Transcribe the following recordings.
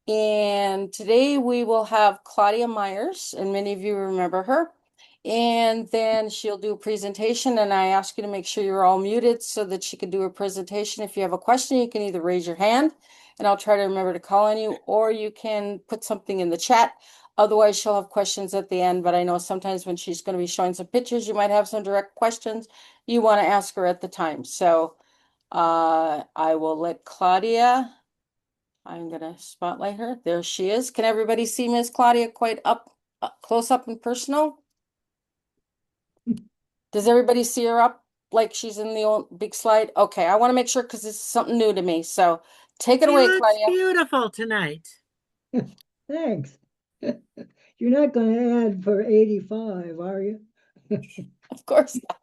And today we will have Claudia Myers, and many of you remember her. And then she'll do a presentation, and I ask you to make sure you're all muted so that she can do her presentation. If you have a question, you can either raise your hand, and I'll try to remember to call on you, or you can put something in the chat. Otherwise, she'll have questions at the end, but I know sometimes when she's going to be showing some pictures, you might have some direct questions you want to ask her at the time. So I will let Claudia. I'm gonna spotlight her. There she is. Can everybody see Miss Claudia quite close up and personal? Does everybody see her up like she's in the old big slide? Okay, I want to make sure because this is something new to me. So take it She away, looks Claudia. beautiful tonight. Thanks. You're not going to add for 85, are you? Of course not.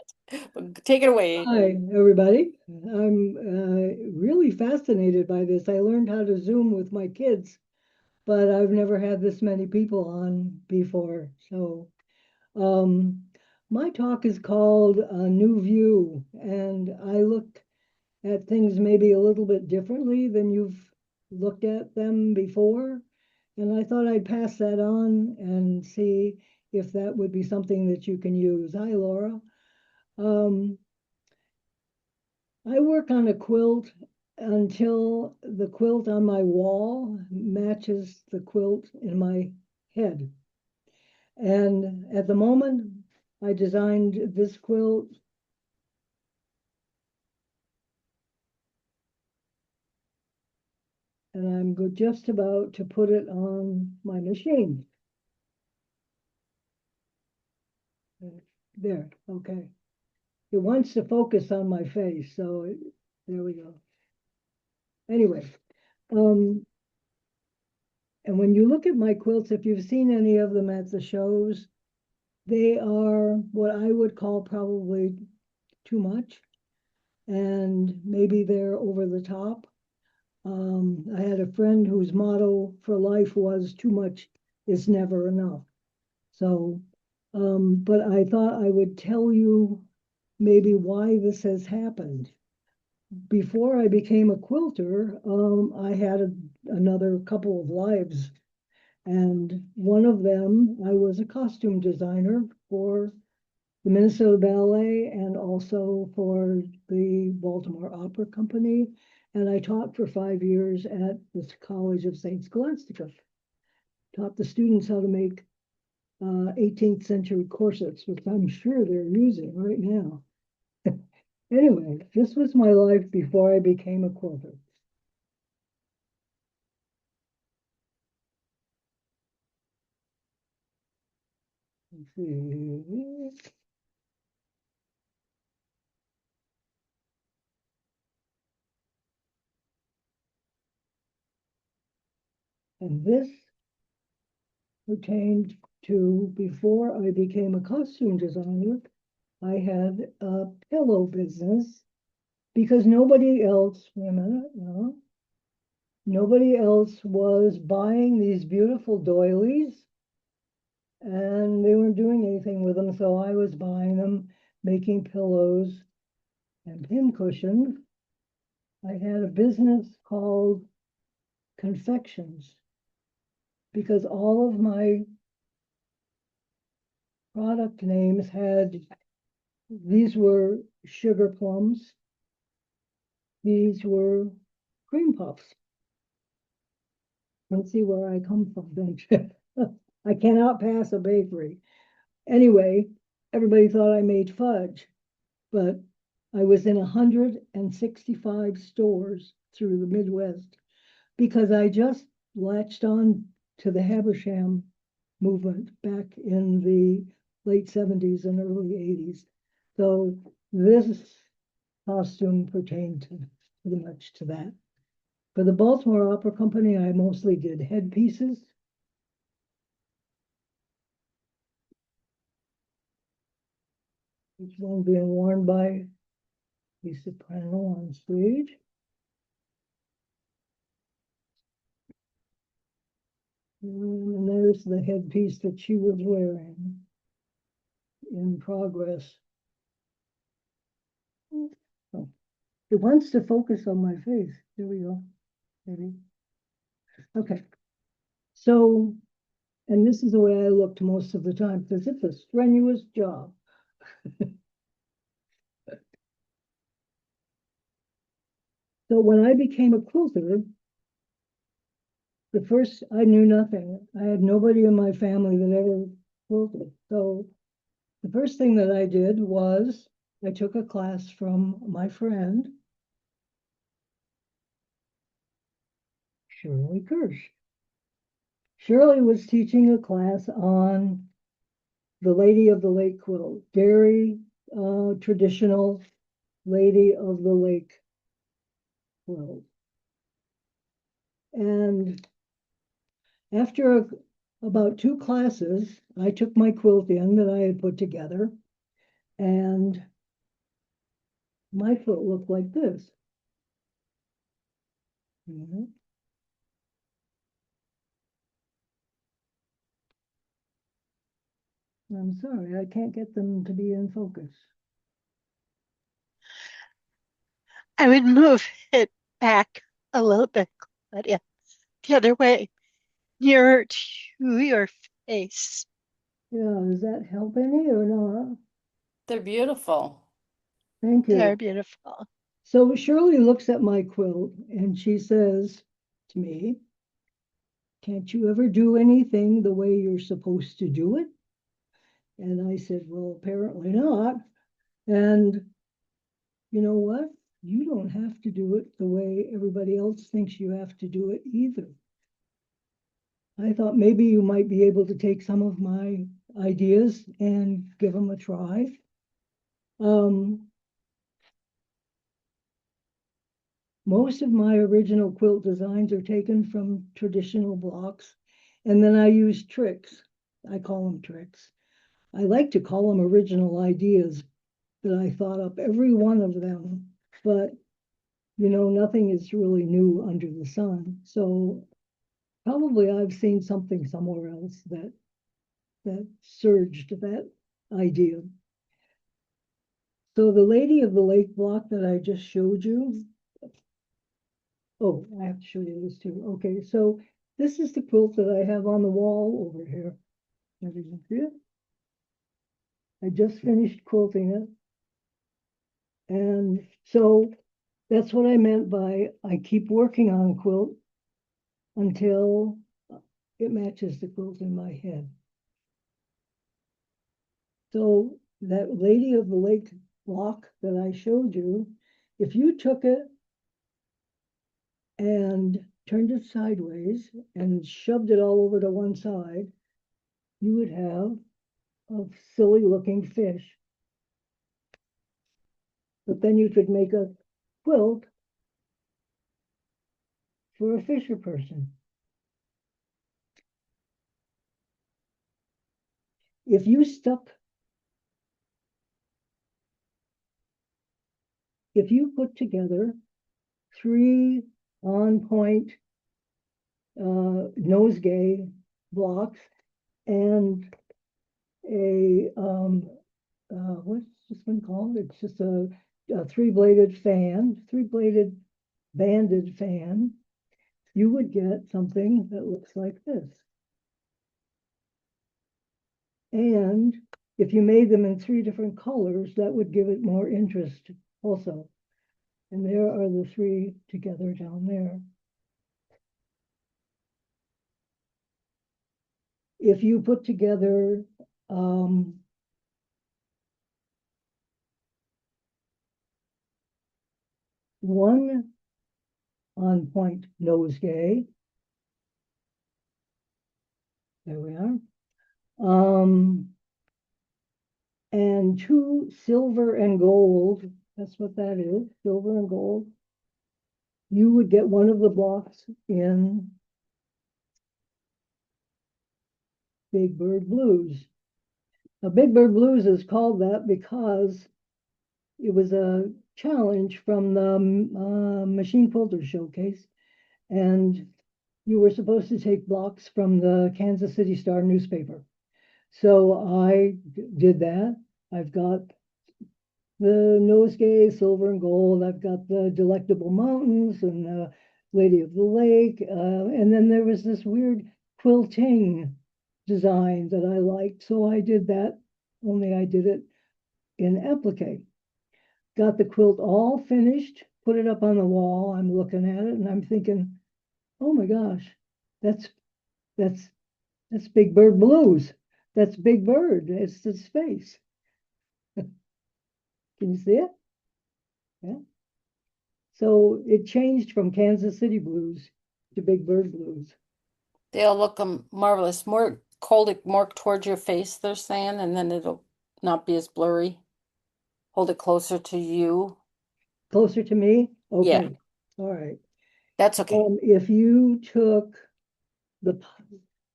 But take it away. Hi, everybody. I'm really fascinated by this. I learned how to Zoom with my kids, but I've never had this many people on before. So, um, my talk is called A New View, and I look at things maybe a little bit differently than you've looked at them before. And I thought I'd pass that on and see if that would be something that you can use. Hi, Laura. Um, I work on a quilt until the quilt on my wall matches the quilt in my head. And at the moment, I designed this quilt, and I'm just about to put it on my machine. There, okay. It wants to focus on my face, so there we go. Anyway, um, and when you look at my quilts, if you've seen any of them at the shows, they are what I would call probably too much, and maybe they're over the top. I had a friend whose motto for life was too much is never enough. So, but I thought I would tell you maybe why this has happened. Before I became a quilter, I had another couple of lives. And one of them, I was a costume designer for the Minnesota Ballet and also for the Baltimore Opera Company. And I taught for 5 years at the College of St. Scholastica. Taught the students how to make 18th century corsets, which I'm sure they're using right now. Anyway, this was my life before I became a quilter. Let's see. And this pertained to before I became a costume designer. I had a pillow business because nobody else, wait a minute, no, nobody else was buying these beautiful doilies and they weren't doing anything with them. So I was buying them, making pillows and pin cushions. I had a business called confections because all of my product names had, these were sugar plums, these were cream puffs. Let's see where I come from then. I cannot pass a bakery. Anyway, everybody thought I made fudge, but I was in 165 stores through the Midwest because I just latched on to the Habersham movement back in the late 70s and early 80s. So this costume pertained to pretty much to that. For the Baltimore Opera Company, I mostly did headpieces. Each one being worn by the soprano on stage. And there's the headpiece that she was wearing in progress. Oh, it wants to focus on my face. Here we go. Maybe. Okay. So, and this is the way I looked most of the time because it's a strenuous job. So when I became a quilter, the first, I knew nothing. I had nobody in my family that ever quilted. So the first thing that I did was I took a class from my friend, Shirley Kirsch. Shirley was teaching a class on the Lady of the Lake quilt, very traditional Lady of the Lake quilt. And after about two classes, I took my quilt in that I had put together, and my quilt looked like this. Mhm. I'm sorry, I can't get them to be in focus. I would move it back a little bit, Claudia, the other way, nearer to your face. Yeah, does that help any or not? They're beautiful. Thank They are you. beautiful. So Shirley looks at my quilt and she says to me, can't you ever do anything the way you're supposed to do it? And I said, well, apparently not. And you know what? You don't have to do it the way everybody else thinks you have to do it either. I thought maybe you might be able to take some of my ideas and give them a try. Um, Most of my original quilt designs are taken from traditional blocks, and then I use tricks. I call them tricks. I like to call them original ideas that I thought up, every one of them, but nothing is really new under the sun. So probably I've seen something somewhere else that surged that idea. So the Lady of the Lake block that I just showed you, oh, I have to show you this too. Okay, so this is the quilt that I have on the wall over here. Everyone see it? I just finished quilting it. And so that's what I meant by I keep working on a quilt until it matches the quilt in my head. So that Lady of the Lake block that I showed you, if you took it and turned it sideways and shoved it all over to one side, you would have a silly looking fish. But then you could make a quilt for a fisher person. If you stuck, if you put together three on point nosegay blocks and a what's this one called? It's just a three-bladed fan, three-bladed banded fan. You would get something that looks like this. And if you made them in three different colors, that would give it more interest also. And there are the three together down there. If you put together one on point nosegay, there we are, and two silver and gold, that's what that is, silver and gold, you would get one of the blocks in Big Bird Blues. Now, Big Bird Blues is called that because it was a challenge from the Machine Quilter Showcase, and you were supposed to take blocks from the Kansas City Star newspaper. So I did that. I've got the nosegay, silver and gold. I've got the Delectable Mountains and the Lady of the Lake. And then there was this weird quilting design that I liked. So I did that, only I did it in applique. Got the quilt all finished, put it up on the wall. I'm looking at it and I'm thinking, oh my gosh, that's that's that's Big Bird Blues. That's Big Bird. It's his face. Can you see it? Yeah. So it changed from Kansas City Blues to Big Bird Blues. They'll look marvelous. More hold it more towards your face, they're saying, and then it'll not be as blurry. Hold it closer to you. Closer to me? Yeah, Okay. All right. that's okay. If you took the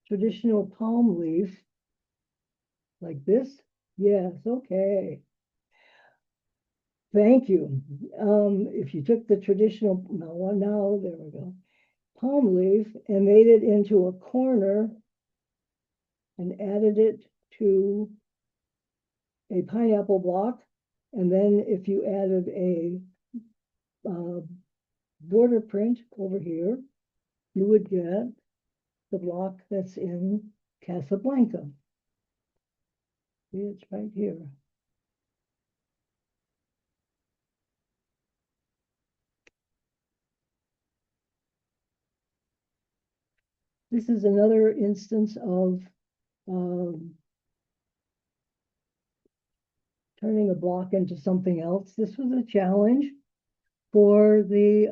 traditional palm leaf like this, yes, okay. Thank you. If you took the traditional, now, there we go, palm leaf and made it into a corner and added it to a pineapple block, and then if you added a uh, border print over here, you would get the block that's in Casablanca. See, it's right here. This is another instance of um, turning a block into something else. This was a challenge for the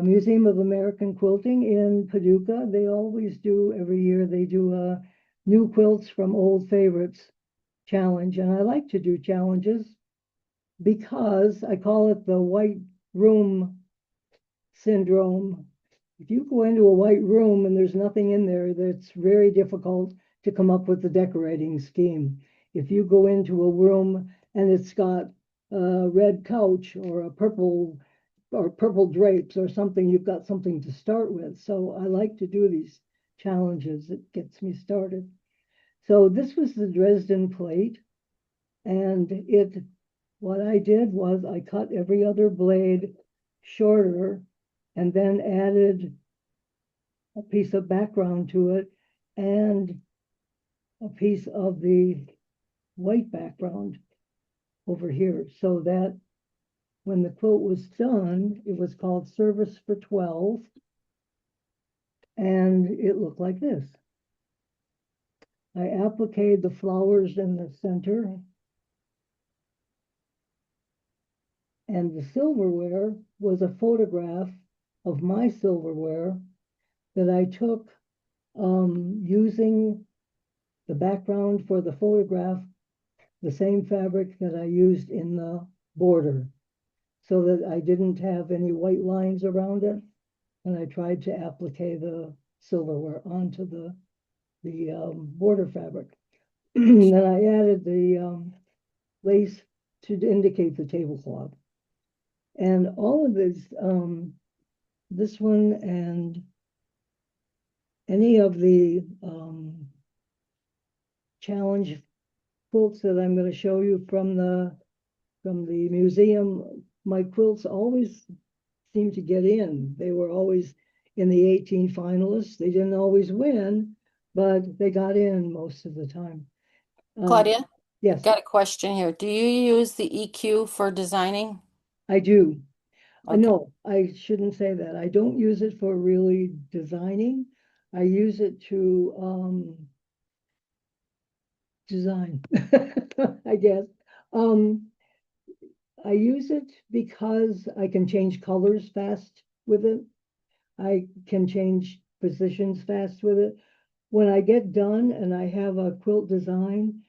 Museum of American Quilting in Paducah. They always do, every year, they do a new quilts from old favorites challenge. And I like to do challenges because I call it the white room syndrome. If you go into a white room and there's nothing in there, that's very difficult to come up with the decorating scheme. If you go into a room and it's got a red couch or a purple or purple drapes or something, you've got something to start with. So I like to do these challenges. It gets me started. So this was the Dresden plate, and what I did was I cut every other blade shorter and then added a piece of background to it and a piece of the white background over here, so that when the quilt was done, it was called Service for 12, and it looked like this. I appliqued the flowers in the center, and the silverware was a photograph of my silverware that I took using the background for the photograph, the same fabric that I used in the border, so that I didn't have any white lines around it. And I tried to applique the silverware onto the border fabric. Then I added the lace to indicate the tablecloth. And all of this, this one and any of the challenge quilts that I'm going to show you from the museum, my quilts always seem to get in. They were always in the 18 finalists. They didn't always win, but they got in most of the time. Claudia, Yes, got a question here. Do you use the EQ for designing? I do. Okay. No, I shouldn't say that. I don't use it for really designing. I use it to design, I guess. Um, I use it because I can change colors fast with it. I can change positions fast with it. When I get done and I have a quilt design,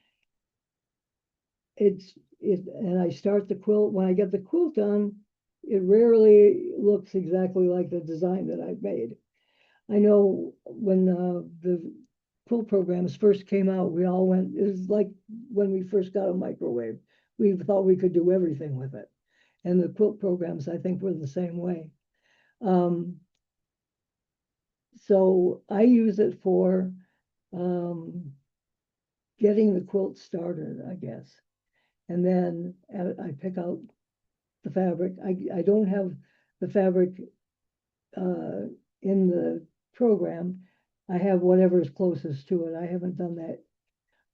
and I start the quilt. When I get the quilt done, it rarely looks exactly like the design that I've made. I know when the quilt programs first came out, we all went, it was like when we first got a microwave. We thought we could do everything with it. And the quilt programs, I think, were the same way. Um, so I use it for getting the quilt started, I guess. And then I pick out the fabric. I don't have the fabric in the program, I have whatever is closest to it. I haven't done that.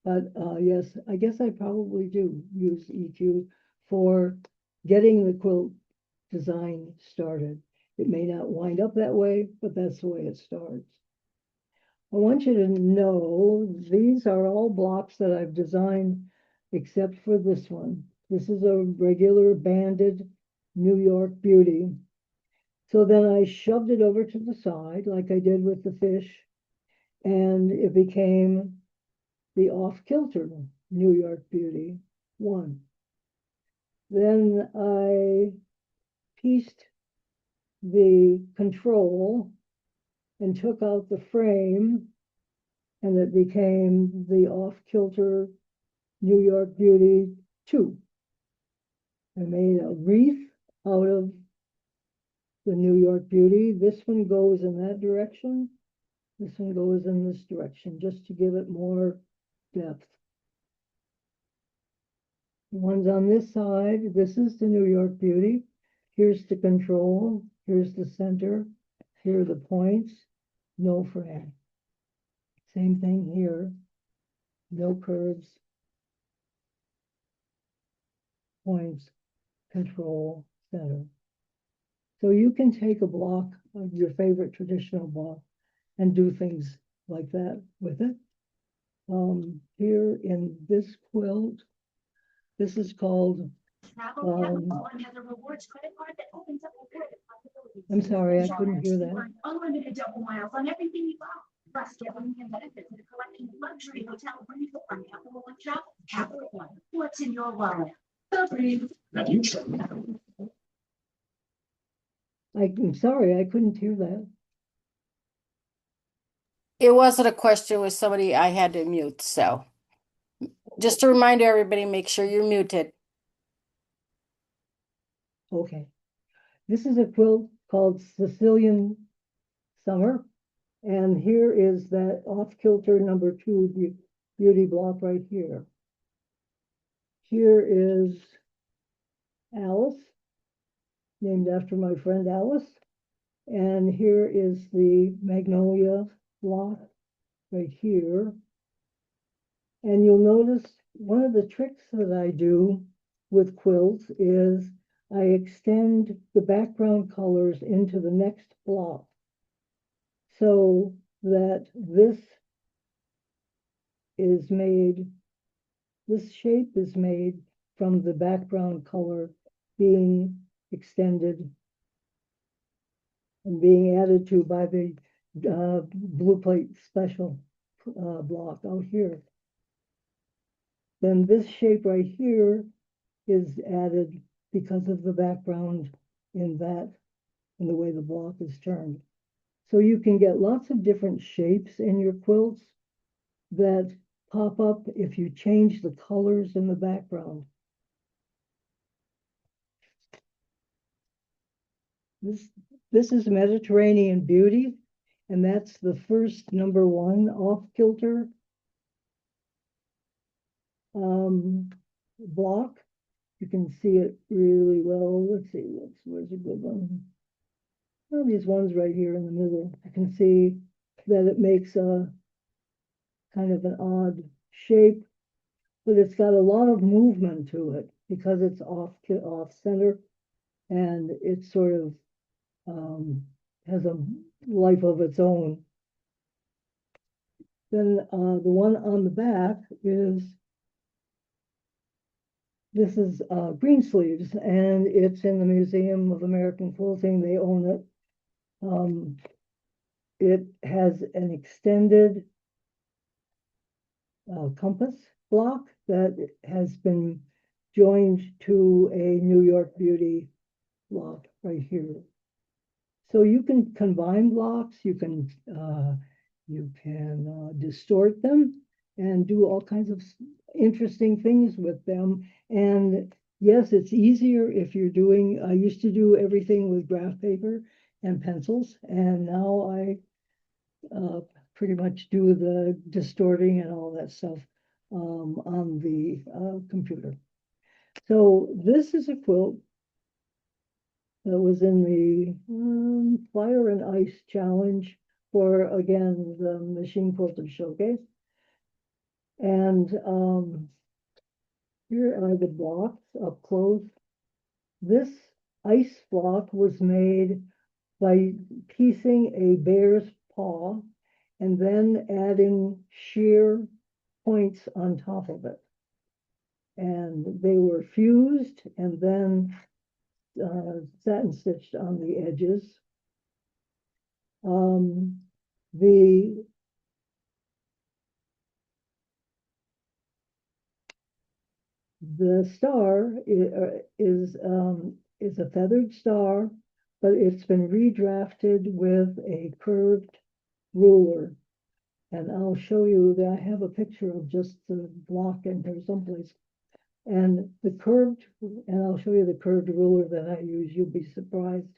But yes, I guess I probably do use EQ for getting the quilt design started. It may not wind up that way, but that's the way it starts. I want you to know these are all blocks that I've designed except for this one. This is a regular banded New York Beauty. So then I shoved it over to the side like I did with the fish, and it became the off-kilter New York Beauty 1. Then I pieced the control and took out the frame, and it became the off-kilter New York Beauty 2. I made a wreath out of the New York Beauty. This one goes in that direction. This one goes in this direction, just to give it more depth. The ones on this side, this is the New York Beauty. Here's the control. Here's the center. Here are the points. No frame. Same thing here. No curves. Points. Control. Center. So you can take a block of your favorite traditional block and do things like that with it. Here in this quilt, this is called, I'm sorry, I couldn't hear that. Unlimited double miles on everything you buy. Plus, get unlimited benefits at a collection of luxury hotel resort on Capital One Shop. Capital One. What's in your wallet? I'm sorry, I couldn't hear that. It wasn't a question, it was somebody I had to mute. So just to remind everybody, make sure you're muted. Okay. This is a quilt called Sicilian Summer. And here is that off-kilter number 2 beauty block right here. Here is Alice, named after my friend Alice. And here is the Magnolia block right here. And you'll notice one of the tricks that I do with quilts is I extend the background colors into the next block so that this shape is made from the background color being extended and being added to by the blue plate special block out here. Then this shape right here is added because of the background in the way the block is turned. So you can get lots of different shapes in your quilts that pop up if you change the colors in the background. This is Mediterranean Beauty, and that's the first number 1 off-kilter block. You can see it really well. Let's see, where's a good one? Well, these ones right here in the middle. I can see that it makes a kind of an odd shape, but it's got a lot of movement to it because it's off center, and it sort of has a life of its own. Then the one on the back is this is Green Sleeves, and it's in the Museum of American Quilting. They own it. It has an extended compass block that has been joined to a New York Beauty block right here. So you can combine blocks, you can distort them and do all kinds of interesting things with them. And yes, it's easier if you're doing, I used to do everything with graph paper and pencils, and now I pretty much do the distorting and all that stuff on the computer. So this is a quilt That was in the Fire and Ice Challenge for, again, the Machine Quilter Showcase. And here are the blocks up close. This ice block was made by piecing a bear's paw and then adding shear points on top of it. And they were fused and then satin stitched on the edges. The star is a feathered star, but it's been redrafted with a curved ruler. And I'll show you that I have a picture of just the block in here someplace. And I'll show you the curved ruler that I use. You'll be surprised.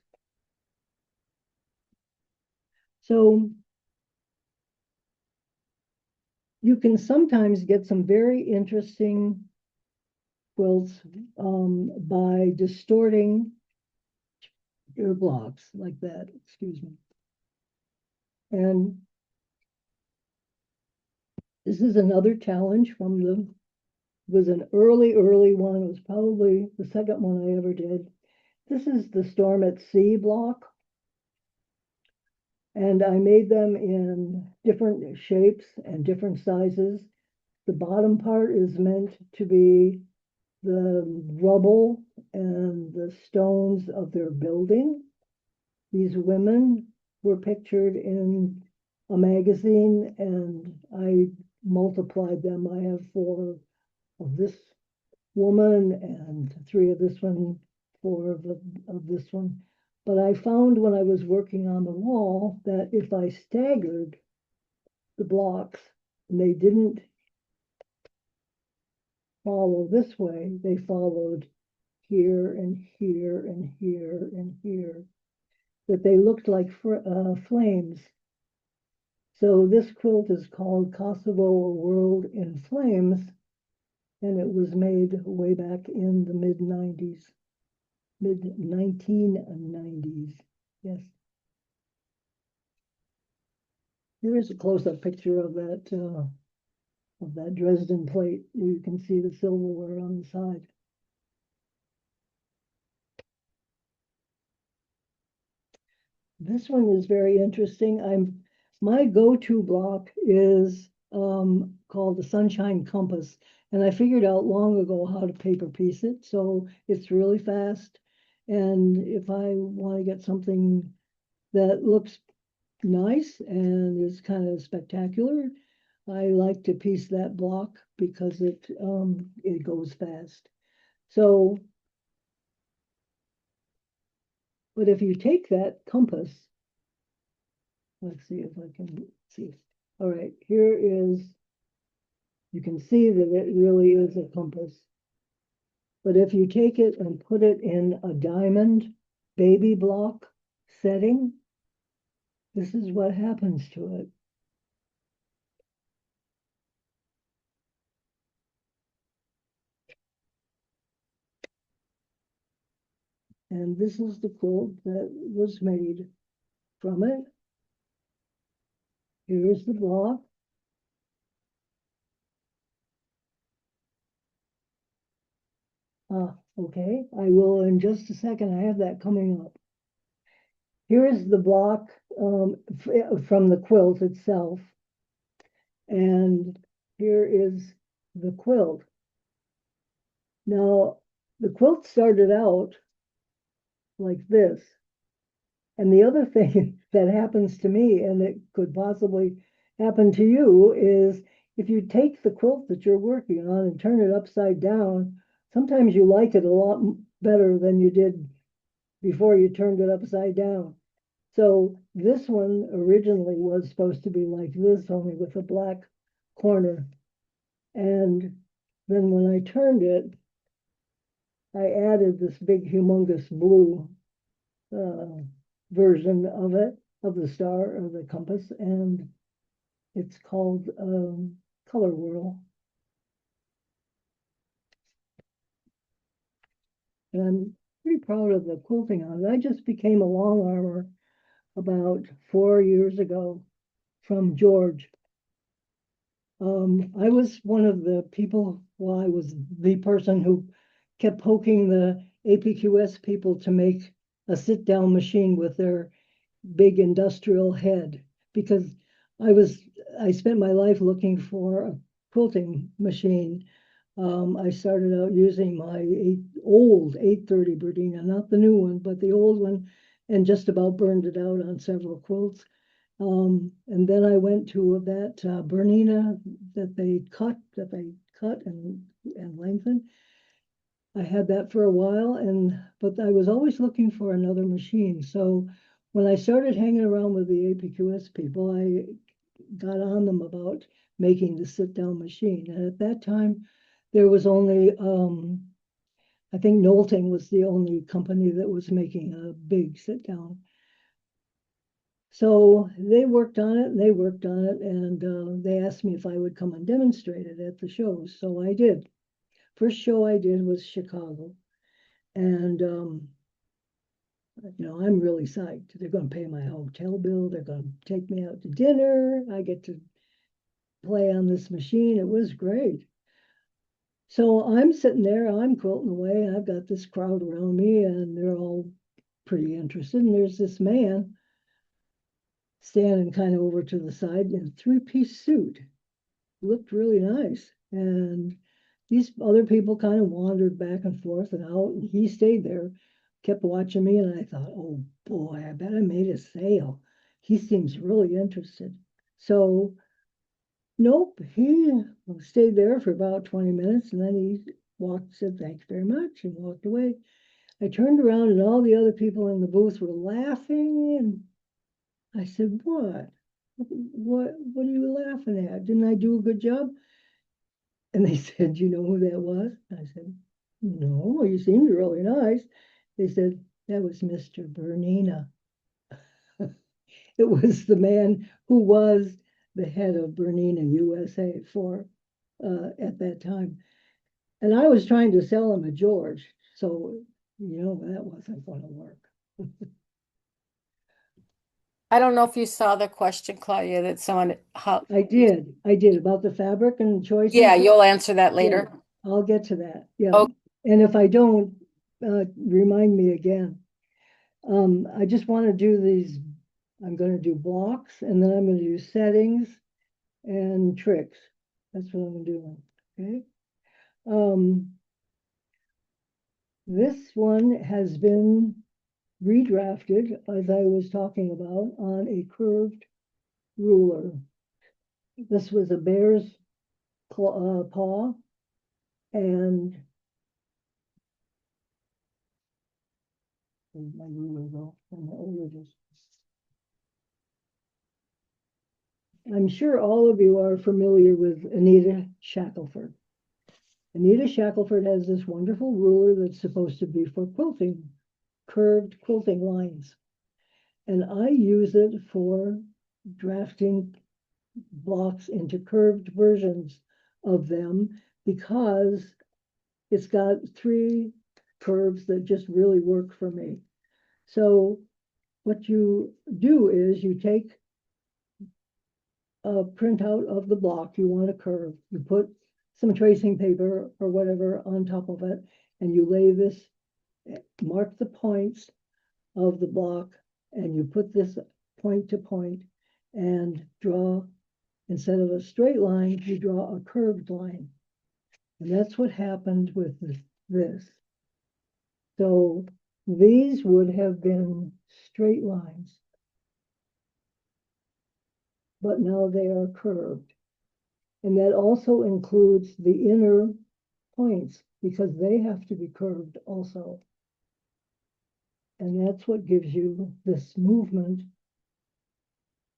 So you can sometimes get some very interesting quilts by distorting your blocks like that, excuse me. And this is another challenge from was an early one. It was probably the second one I ever did. This is the Storm at Sea block. And I made them in different shapes and different sizes. The bottom part is meant to be the rubble and the stones of their building. These women were pictured in a magazine and I multiplied them. I have 4 of this woman and 3 of this one, 4 of this one. But I found when I was working on the wall that if I staggered the blocks and they didn't follow this way, they followed here and here and here and here, that they looked like flames. So this quilt is called Kosovo, A World in Flames, and it was made way back in the mid-90s, mid-1990s, yes. Here is a close-up picture of that Dresden plate. You can see the silverware on the side. This one is very interesting. My go-to block is called the Sunshine Compass, and I figured out long ago how to paper piece it, so it's really fast. And if I want to get something that looks nice and is kind of spectacular, I like to piece that block because it goes fast. So, but if you take that compass, let's see if I can see. All right, here is, you can see that it really is a compass. But if you take it and put it in a diamond baby block setting, this is what happens to it. And this is the quilt that was made from it. Here's the block. Okay, I will in just a second. I have that coming up. Here is the block from the quilt itself. And here is the quilt. Now, the quilt started out like this. And the other thing that happens to me, and it could possibly happen to you, is if you take the quilt that you're working on and turn it upside down, sometimes you like it a lot better than you did before you turned it upside down. So this one originally was supposed to be like this, only with a black corner. And then when I turned it, I added this big humongous blue version of it, of the star or the compass, and it's called Color Whirl. And pretty proud of the quilting on it. I just became a long armor about 4 years ago from George. I was one of the people, well, I was the person who kept poking the APQS people to make a sit-down machine with their big industrial head because I spent my life looking for a quilting machine. I started out using my old 830 Berdina, not the new one, but the old one, and just about burned it out on several quilts. And then I went to that Bernina that they cut and lengthened. I had that for a while, but I was always looking for another machine. So when I started hanging around with the APQS people, I got on them about making the sit-down machine. And at that time, there was only I think Knowlton was the only company that was making a big sit-down. So they worked on it, and they worked on it, and they asked me if I would come and demonstrate it at the shows. So I did. First show I did was Chicago. And, I'm really psyched. They're going to pay my hotel bill. They're going to take me out to dinner. I get to play on this machine. It was great. So I'm sitting there, I'm quilting away, and I've got this crowd around me, and they're all pretty interested. And there's this man standing kind of over to the side in a three-piece suit. Looked really nice. And these other people kind of wandered back and forth and out, and he stayed there, kept watching me, and I thought, oh boy, I bet I made a sale. He seems really interested. So, nope, he stayed there for about 20 minutes, and then he said, thanks very much, and walked away. I turned around, and all the other people in the booth were laughing, and I said, what? What are you laughing at? Didn't I do a good job? And they said, you know who that was? I said, no, you seemed really nice. They said, that was Mr. Bernina. It was the man who was the head of Bernina USA at that time. And I was trying to sell him a George. So, that wasn't going to work. I don't know if you saw the question, Claudia, that someone, how, I did about the fabric and choices. yeah, you'll answer that Yeah, later. I'll get to that. Yeah. Okay. And if I don't, remind me again. I just want to do these. I'm going to do blocks, and then I'm going to do settings and tricks. That's what I'm doing. Okay. This one has been redrafted, as I was talking about, on a curved ruler. This was a bear's paw, and where'd my ruler go? I'm sure all of you are familiar with Anita Shackelford. Anita Shackelford has this wonderful ruler that's supposed to be for quilting, curved quilting lines. And I use it for drafting blocks into curved versions of them because it's got 3 curves that just really work for me. So what you do is you take a printout of the block you want to curve. You put some tracing paper or whatever on top of it, and you lay this, mark the points of the block, and you put this point to point and draw, instead of a straight line, you draw a curved line. And that's what happened with this. So these would have been straight lines, but now they are curved. And that also includes the inner points because they have to be curved also. And that's what gives you this movement.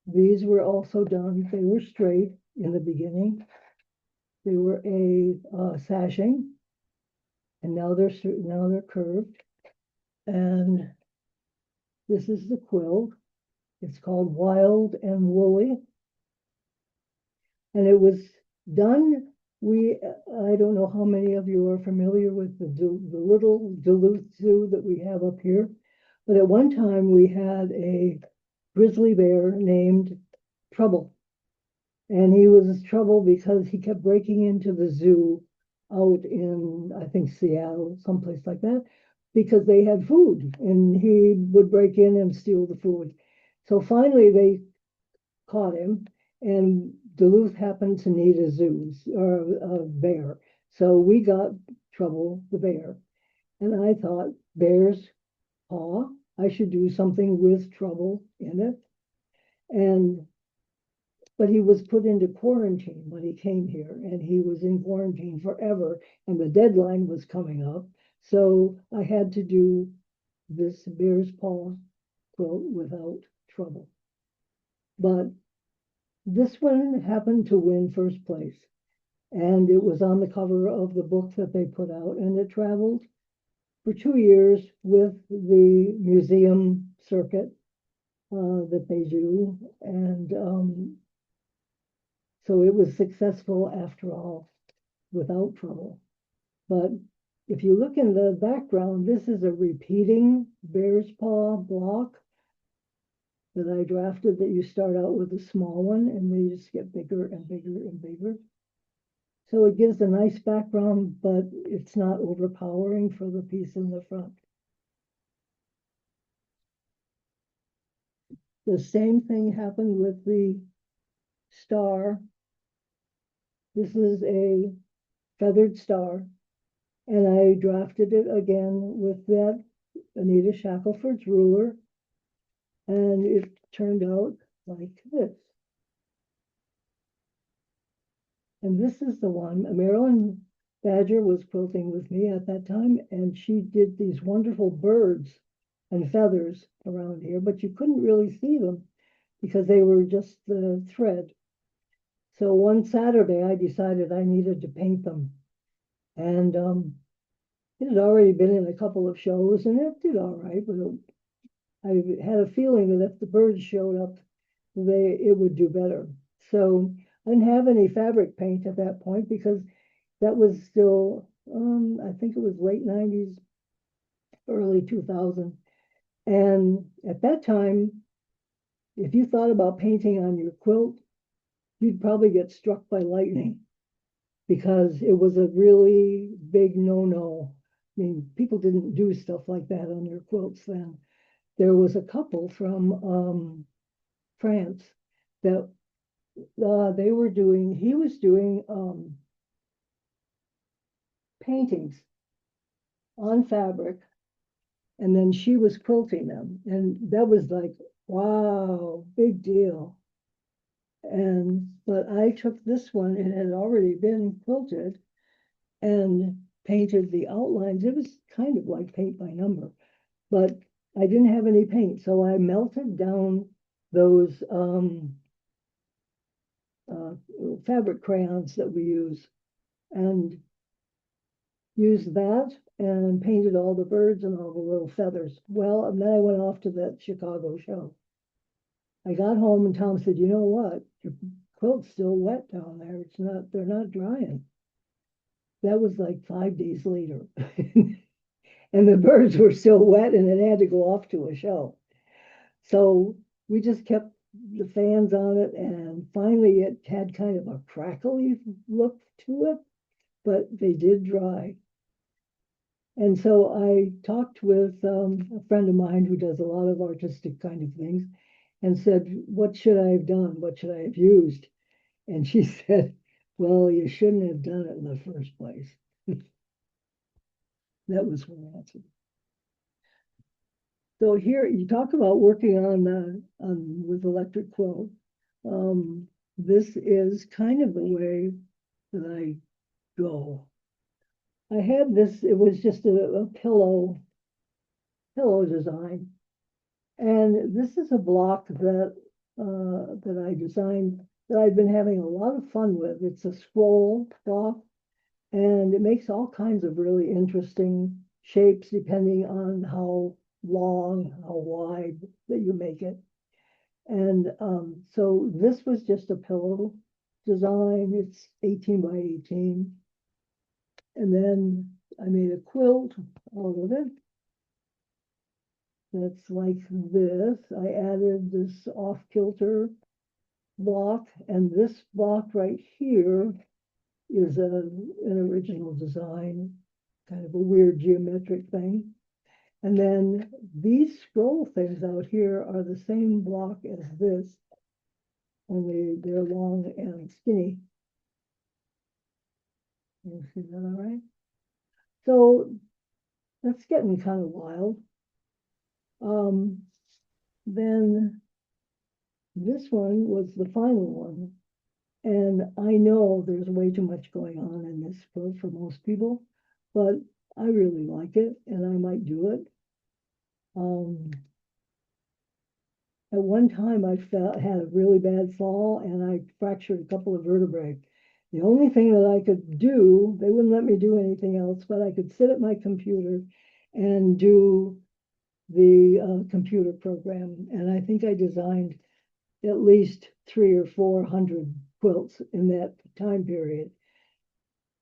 These were also done, they were straight in the beginning. They were a sashing, and now they're curved. And this is the quilt. It's called Wild and Woolly. And it was done we, I don't know how many of you are familiar with the little Duluth Zoo that we have up here, but at one time we had a grizzly bear named Trouble. And he was trouble because he kept breaking into the zoo out in, I think, Seattle, someplace like that, because they had food and he would break in and steal the food. So finally they caught him, and Duluth happened to need a zoo or a bear. So we got Trouble the bear. And I thought, bear's paw, I should do something with Trouble in it. And but he was put into quarantine when he came here, and he was in quarantine forever, and the deadline was coming up. So I had to do this bear's paw quilt without Trouble. But this one happened to win first place, and it was on the cover of the book that they put out, and it traveled for 2 years with the museum circuit that they do, and so it was successful after all, without Trouble. But if you look in the background, this is a repeating bear's paw block that I drafted, that you start out with a small one and they just get bigger and bigger and bigger. So it gives a nice background, but it's not overpowering for the piece in the front. The same thing happened with the star. This is a feathered star, and I drafted it again with that Anita Shackelford's ruler, and it turned out like this. And this is the one, Marilyn Badger was quilting with me at that time, and she did these wonderful birds and feathers around here, but you couldn't really see them because they were just the thread. So one Saturday I decided I needed to paint them. And it had already been in a couple of shows and it did all right, but I had a feeling that if the birds showed up, it would do better. So I didn't have any fabric paint at that point because that was still, I think it was late 90s, early 2000. And at that time, if you thought about painting on your quilt, you'd probably get struck by lightning because it was a really big no-no. I mean, people didn't do stuff like that on their quilts then. There was a couple from France that he was doing paintings on fabric, and then she was quilting them. And that was like, wow, big deal. But I took this one, it had already been quilted, and painted the outlines. It was kind of like paint by number, but I didn't have any paint. So I melted down those fabric crayons that we use and used that and painted all the birds and all the little feathers. Well, and then I went off to that Chicago show. I got home and Tom said, you know what? Your quilt's still wet down there. They're not drying. That was like 5 days later. And the birds were still wet and it had to go off to a show. So we just kept the fans on it, and finally it had kind of a crackly look to it, but they did dry. And so I talked with a friend of mine who does a lot of artistic kind of things and said, what should I have done? What should I have used? And she said, well, you shouldn't have done it in the first place. That was her answer. So here you talk about working on with electric quilt. This is kind of the way that I go. I had this, it was just a pillow design. And this is a block that I designed that I've been having a lot of fun with. It's a scroll block, and it makes all kinds of really interesting shapes depending on how long, how wide that you make it. And so this was just a pillow design. It's 18 by 18. And then I made a quilt out of it. That's like this. I added this off-kilter block, and this block right here is an original design, kind of a weird geometric thing. And then these scroll things out here are the same block as this, only they're long and skinny. You see that all right? So that's getting kind of wild. Then this one was the final one. And I know there's way too much going on in this quilt for most people, but I really like it and I might do it. At one time I had a really bad fall and I fractured a couple of vertebrae. The only thing that I could do, they wouldn't let me do anything else, but I could sit at my computer and do the computer program. And I think I designed at least 300 or 400 quilts in that time period.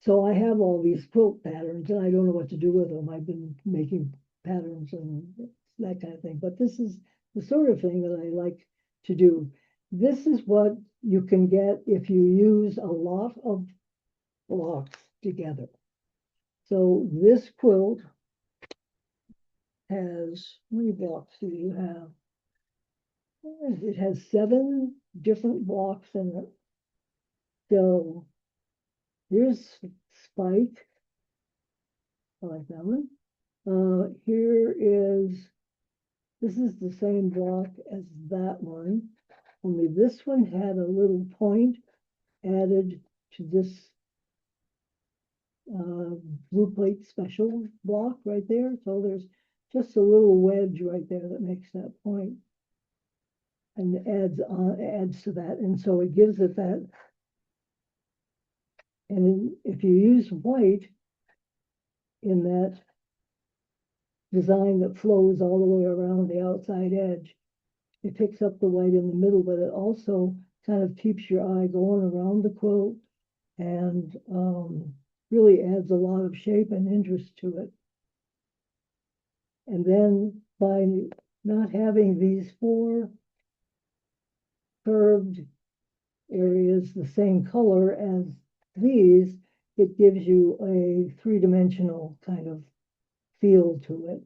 So I have all these quilt patterns and I don't know what to do with them. I've been making patterns and that kind of thing. But this is the sort of thing that I like to do. This is what you can get if you use a lot of blocks together. So this quilt has, how many blocks do you have? It has 7 different blocks in it. So here's Spike. I like that one. This is the same block as that one, only this one had a little point added to this blue plate special block right there. So there's just a little wedge right there that makes that point and adds to that. And so it gives it that. And if you use white in that design that flows all the way around the outside edge, it picks up the white in the middle, but it also kind of keeps your eye going around the quilt and really adds a lot of shape and interest to it. And then by not having these 4 curved areas the same color as these, it gives you a 3-dimensional kind of feel to it.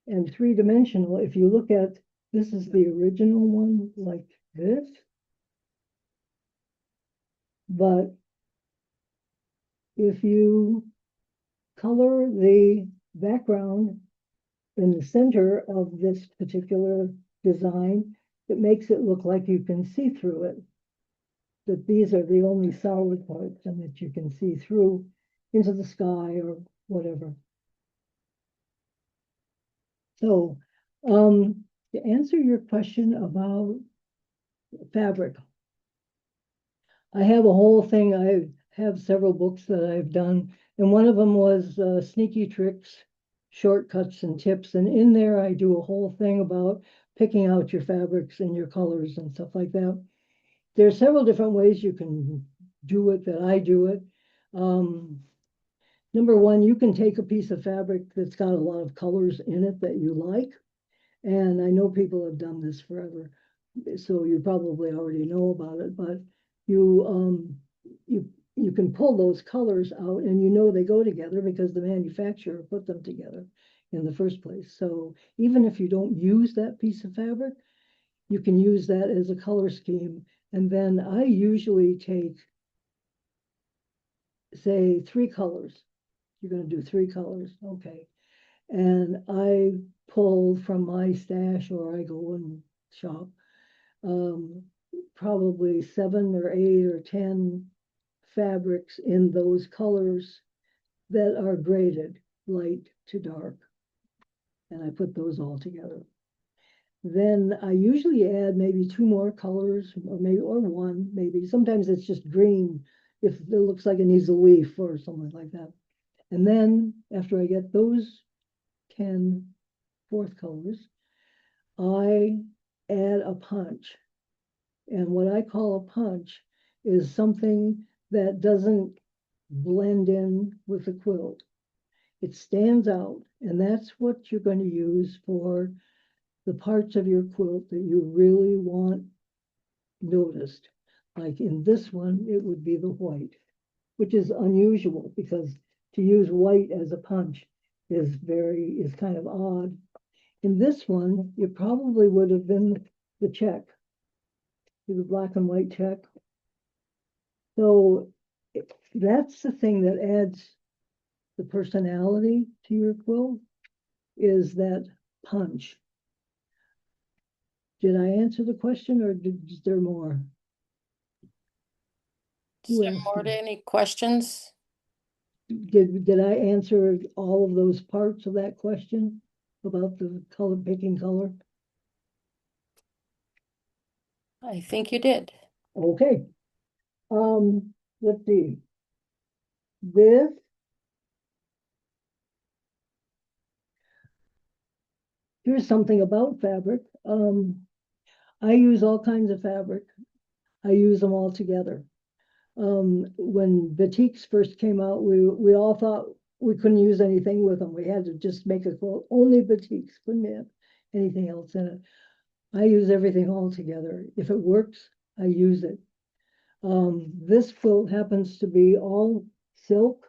And 3-dimensional, if you look at, this is the original one like this, but if you color the background in the center of this particular design, it makes it look like you can see through it. That these are the only solid parts and that you can see through into the sky or whatever. So to answer your question about fabric, I have a whole thing. I have several books that I've done, and one of them was Sneaky Tricks, Shortcuts and Tips. And in there, I do a whole thing about picking out your fabrics and your colors and stuff like that. There are several different ways you can do it that I do it. Number one, you can take a piece of fabric that's got a lot of colors in it that you like. And I know people have done this forever, so you probably already know about it, but you you can pull those colors out and you know they go together because the manufacturer put them together in the first place. So even if you don't use that piece of fabric, you can use that as a color scheme. And then I usually take, say, 3 colors. You're going to do 3 colors, okay. And I pull from my stash or I go and shop probably 7 or 8 or 10 fabrics in those colors that are graded light to dark. And I put those all together. Then I usually add maybe 2 more colors or 1, maybe. Sometimes it's just green if it looks like it needs a leaf or something like that. And then after I get those 10 4th colors, I add a punch. And what I call a punch is something that doesn't blend in with the quilt. It stands out, and that's what you're going to use for the parts of your quilt that you really want noticed. Like in this one, it would be the white, which is unusual because to use white as a punch is kind of odd. In this one, it probably would have been the check, the black and white check. So that's the thing that adds the personality to your quilt is that punch. Did I answer the question or is there more? Is Who there asked more to me? any questions? Did I answer all of those parts of that question about the color, picking color? I think you did. Okay. Let's see. This, here's something about fabric. I use all kinds of fabric. I use them all together. When batiks first came out, we all thought we couldn't use anything with them. We had to just make a quilt. Only batiks, couldn't have anything else in it. I use everything all together. If it works, I use it. This quilt happens to be all silk,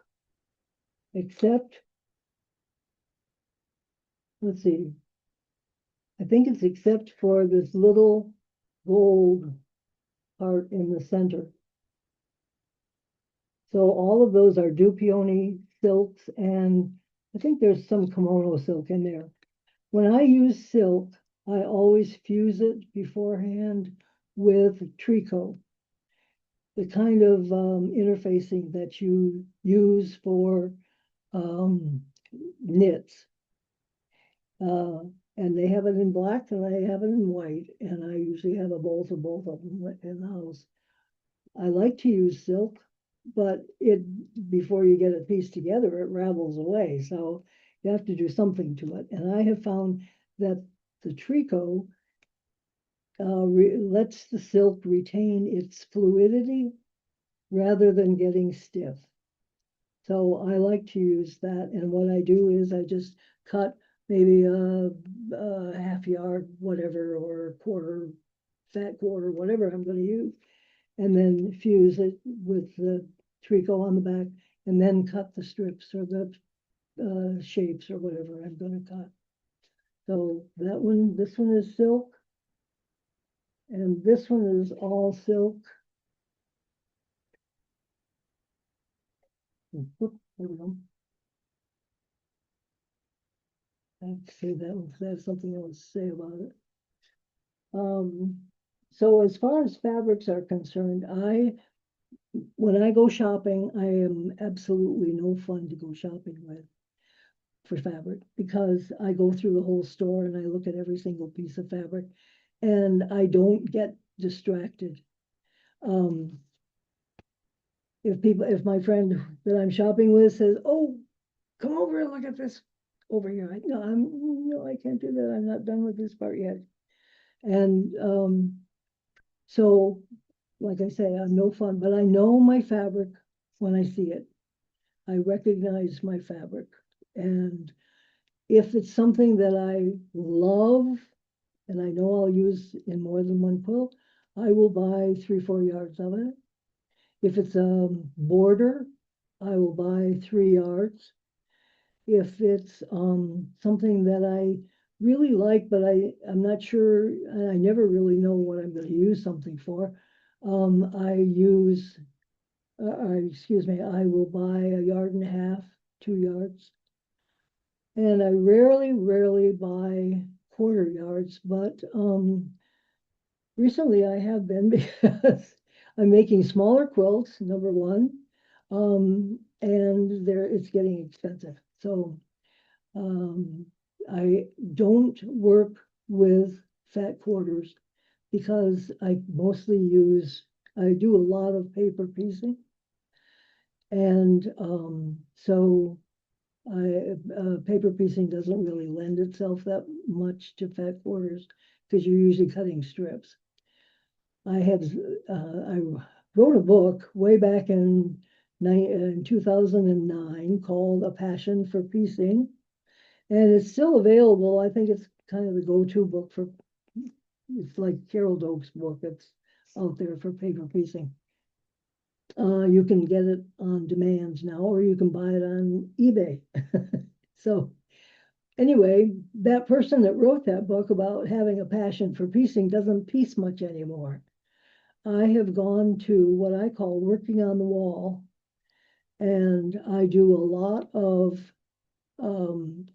except, let's see, I think it's except for this little gold part in the center. So all of those are Dupioni silks, and I think there's some kimono silk in there. When I use silk, I always fuse it beforehand with tricot, the kind of interfacing that you use for knits. And they have it in black and I have it in white, and I usually have a bowl of both of them in the house. I like to use silk, but before you get it pieced together, it ravels away. So you have to do something to it. And I have found that the tricot lets the silk retain its fluidity rather than getting stiff. So I like to use that. And what I do is I just cut maybe a half yard, whatever, or a quarter, fat quarter, whatever I'm going to use, and then fuse it with the tricot on the back, and then cut the strips or the shapes or whatever I'm going to cut. So that one, this one is silk, and this one is all silk. There we go. I have to say that one, I have something else to say about it. So as far as fabrics are concerned, when I go shopping, I am absolutely no fun to go shopping with for fabric because I go through the whole store and I look at every single piece of fabric and I don't get distracted. If my friend that I'm shopping with says, "Oh, come over and look at this over here," no, I can't do that. I'm not done with this part yet. And so, like I say, I'm no fun, but I know my fabric when I see it. I recognize my fabric. And if it's something that I love and I know I'll use in more than one quilt, I will buy 3-4 yards of it. If it's a border, I will buy 3 yards. If it's something that I really like, but I'm not sure, and I never really know what I'm going to use something for, I will buy 1.5 yards, 2 yards. And I rarely buy quarter yards, but recently I have been because I'm making smaller quilts, number one, and it's getting expensive. So I don't work with fat quarters because I do a lot of paper piecing. And so paper piecing doesn't really lend itself that much to fat quarters because you're usually cutting strips. I wrote a book way back in 2009 called A Passion for Piecing, and it's still available. I think it's kind of the go-to book for, it's like Carol Doak's book. It's out there for paper piecing. You can get it on demand now, or you can buy it on eBay. So anyway, that person that wrote that book about having a passion for piecing doesn't piece much anymore. I have gone to what I call working on the wall, and I do a lot of,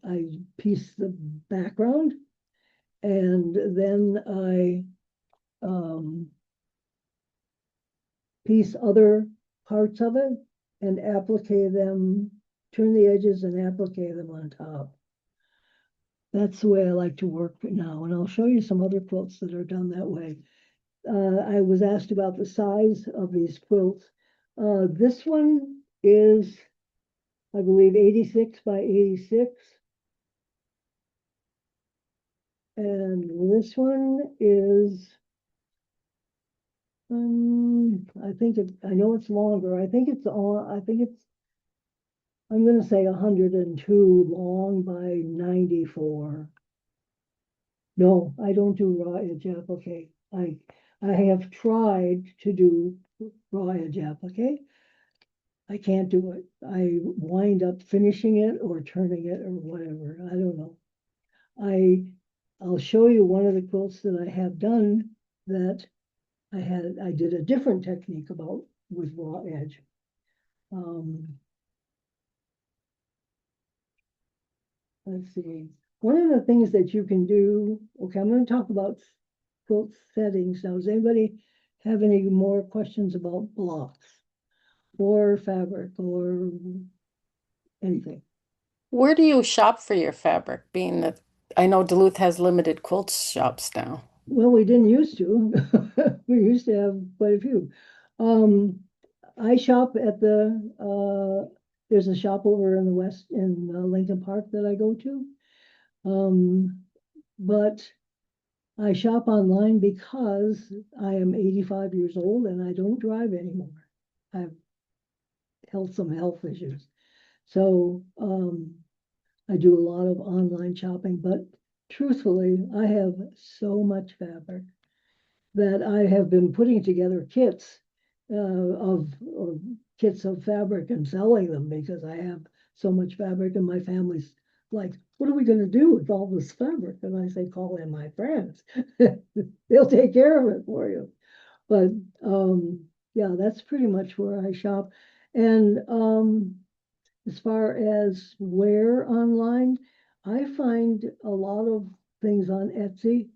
I piece the background, and then I piece other parts of it and applique them, turn the edges and applique them on top. That's the way I like to work now, and I'll show you some other quilts that are done that way. I was asked about the size of these quilts. This one is, I believe, 86 by 86. And this one is, I think I know it's longer. I think it's, I'm going to say 102 long by 94. No, I don't do raw edge applique. I have tried to do raw edge applique. I can't do it. I wind up finishing it or turning it or whatever. I don't know. I'll show you one of the quilts that I have done that I did a different technique about with raw edge. Let's see. One of the things that you can do, okay, I'm going to talk about quilt settings now. Does anybody have any more questions about blocks or fabric or anything? Where do you shop for your fabric, being that I know Duluth has limited quilt shops now? Well, we didn't used to. We used to have quite a few. Um, I shop at there's a shop over in the west in Lincoln Park that I go to. But I shop online because I am 85 years old and I don't drive anymore. I've held some health issues. So I do a lot of online shopping, but truthfully, I have so much fabric that I have been putting together kits of kits of fabric and selling them because I have so much fabric, and my family's like, what are we going to do with all this fabric? And I say, call in my friends. They'll take care of it for you. But yeah, that's pretty much where I shop. And as far as where online, I find a lot of things on Etsy.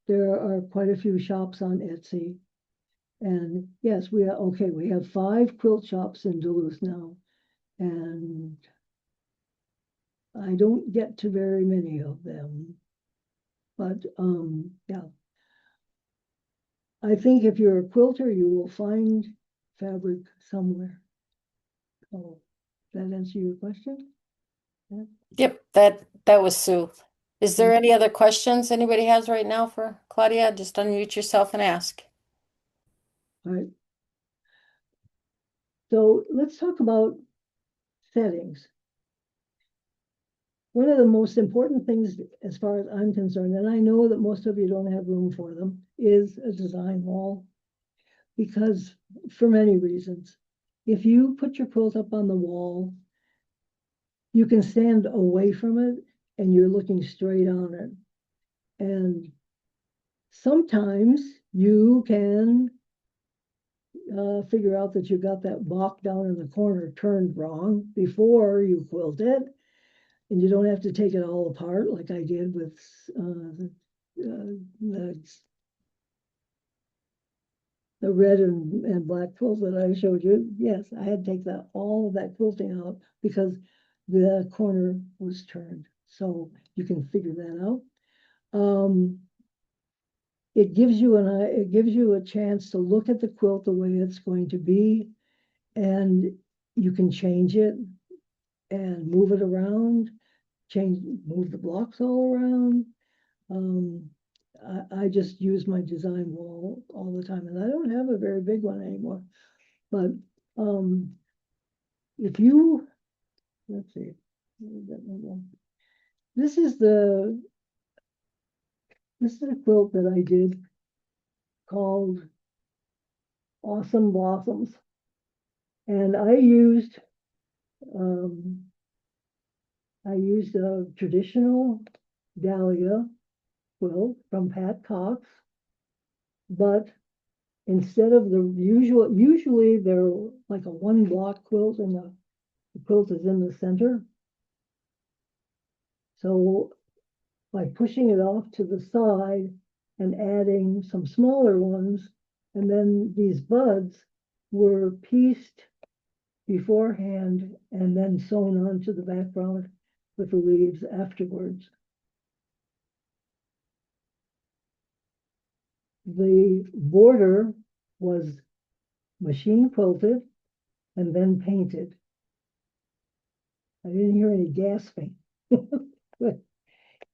There are quite a few shops on Etsy. And yes, we have 5 quilt shops in Duluth now. And I don't get to very many of them. But yeah. I think if you're a quilter, you will find fabric somewhere. Oh, that answer your question? Yeah. Yep, that was Sue. Is there any other questions anybody has right now for Claudia? Just unmute yourself and ask. All right. So let's talk about settings. One of the most important things, as far as I'm concerned, and I know that most of you don't have room for them, is a design wall. Because for many reasons, if you put your quilt up on the wall, you can stand away from it and you're looking straight on it. And sometimes you can figure out that you got that block down in the corner turned wrong before you quilt it, and you don't have to take it all apart like I did with the red and black quilt that I showed you. Yes, I had to take all of that quilting out because the corner was turned. So you can figure that out. It gives you a chance to look at the quilt the way it's going to be, and you can change it and move it around, move the blocks all around. I just use my design wall all the time, and I don't have a very big one anymore. But if you, let's see, this is the this is a quilt that I did called Awesome Blossoms, and um, I used a traditional dahlia quilt from Pat Cox, but instead of the usually they're like a one block quilt and the quilt is in the center. So by pushing it off to the side and adding some smaller ones, and then these buds were pieced beforehand and then sewn onto the background with the leaves afterwards. The border was machine quilted and then painted. I didn't hear any gasping. But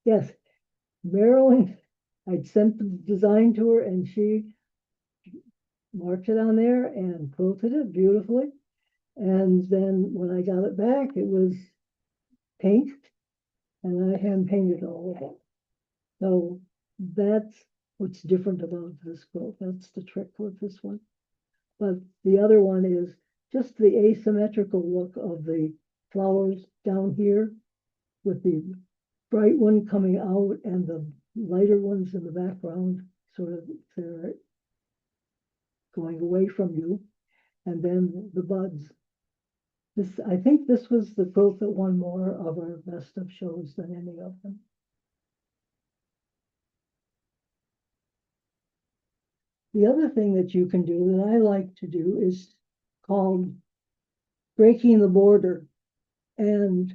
yes, Marilyn, I'd sent the design to her and she marked it on there and quilted it beautifully. And then when I got it back, it was paint and I hand painted all of it. So that's what's different about this quilt. That's the trick with this one. But the other one is just the asymmetrical look of the flowers down here with the bright one coming out and the lighter ones in the background, sort of they're going away from you. And then the buds. I think this was the quilt that won more of our best of shows than any of them. The other thing that you can do that I like to do is called breaking the border. And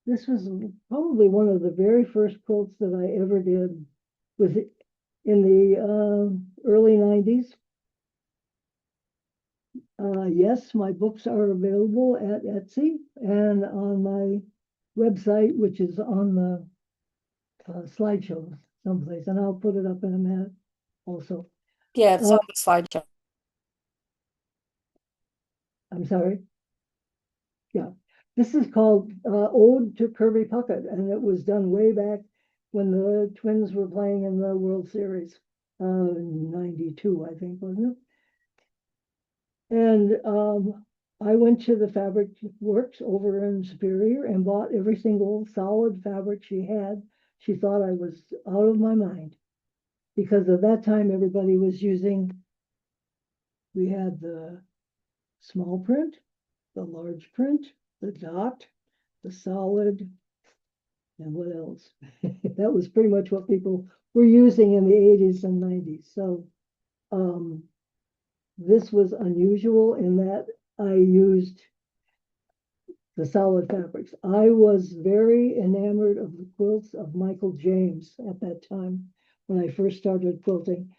this was probably one of the very first quilts that I ever did. Was in the early 90s. Yes, my books are available at Etsy and on my website, which is on the slideshow someplace, and I'll put it up in a minute also. Yeah, it's on the slideshow. I'm sorry. Yeah, this is called Ode to Kirby Puckett, and it was done way back when the Twins were playing in the World Series, 92, I think, wasn't it? And I went to the fabric works over in Superior and bought every single solid fabric she had. She thought I was out of my mind because at that time everybody was using, we had the small print, the large print, the dot, the solid, and what else? That was pretty much what people were using in the 80s and 90s. So this was unusual in that I used the solid fabrics. I was very enamored of the quilts of Michael James at that time when I first started quilting.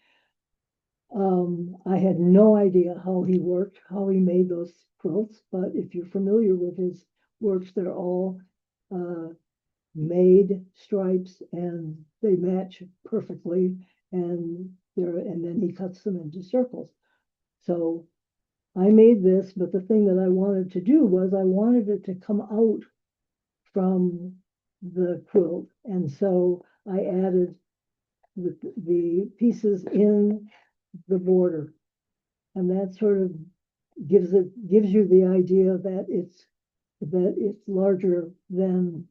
I had no idea how he worked, how he made those quilts, but if you're familiar with his works, they're all made stripes and they match perfectly, and then he cuts them into circles. So I made this, but the thing that I wanted to do was I wanted it to come out from the quilt, and so I added the pieces in the border, and that sort of gives you the idea that it's larger than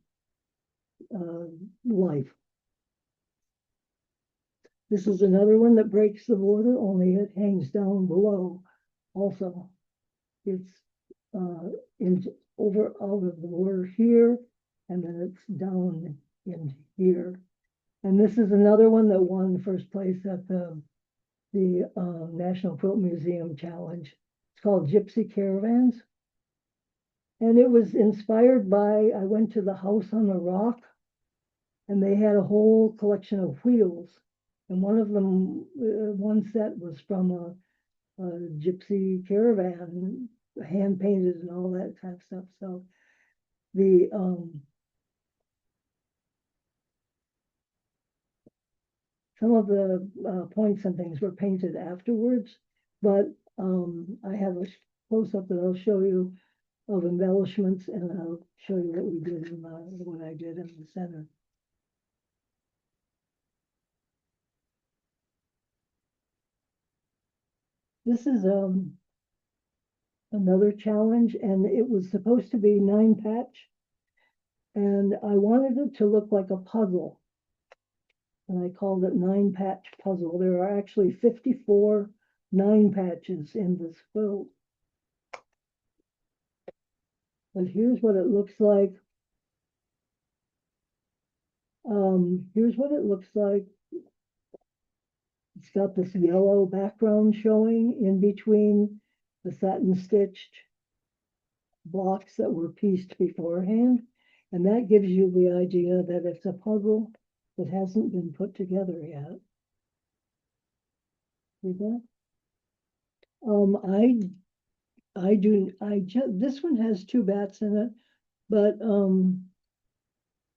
life. This is another one that breaks the border, only it hangs down below. Also, it's in over out of the border here, and then it's down in here. And this is another one that won first place at the National Quilt Museum Challenge. It's called Gypsy Caravans. And it was inspired by, I went to the House on the Rock, and they had a whole collection of wheels. And one of them, one set was from a gypsy caravan, hand painted and all that kind of stuff. So the some of the points and things were painted afterwards, but I have a close-up that I'll show you of embellishments, and I'll show you what we did in what I did in the center. This is another challenge, and it was supposed to be 9-patch, and I wanted it to look like a puzzle, and I called it 9-patch puzzle. There are actually 54 9-patches in this quilt. But here's what it looks like. Here's what it looks like. It's got this yellow background showing in between the satin stitched blocks that were pieced beforehand. And that gives you the idea that it's a puzzle that hasn't been put together yet. See that? This one has 2 bats in it, but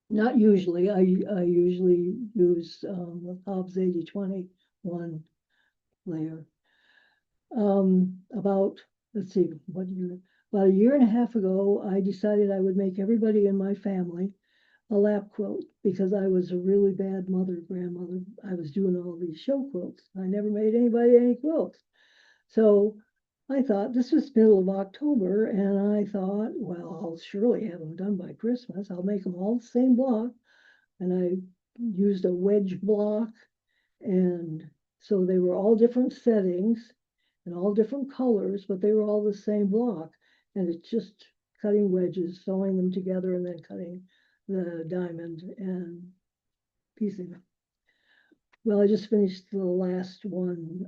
not usually. I usually use Hobbs 80/20 one layer. About, let's see, about a year and a half ago, I decided I would make everybody in my family a lap quilt because I was a really bad grandmother. I was doing all these show quilts. I never made anybody any quilts. So I thought this was middle of October, and I thought, well, I'll surely have them done by Christmas. I'll make them all the same block. And I used a wedge block, and so they were all different settings and all different colors, but they were all the same block. And it's just cutting wedges, sewing them together, and then cutting the diamond and piecing them. Well, I just finished the last one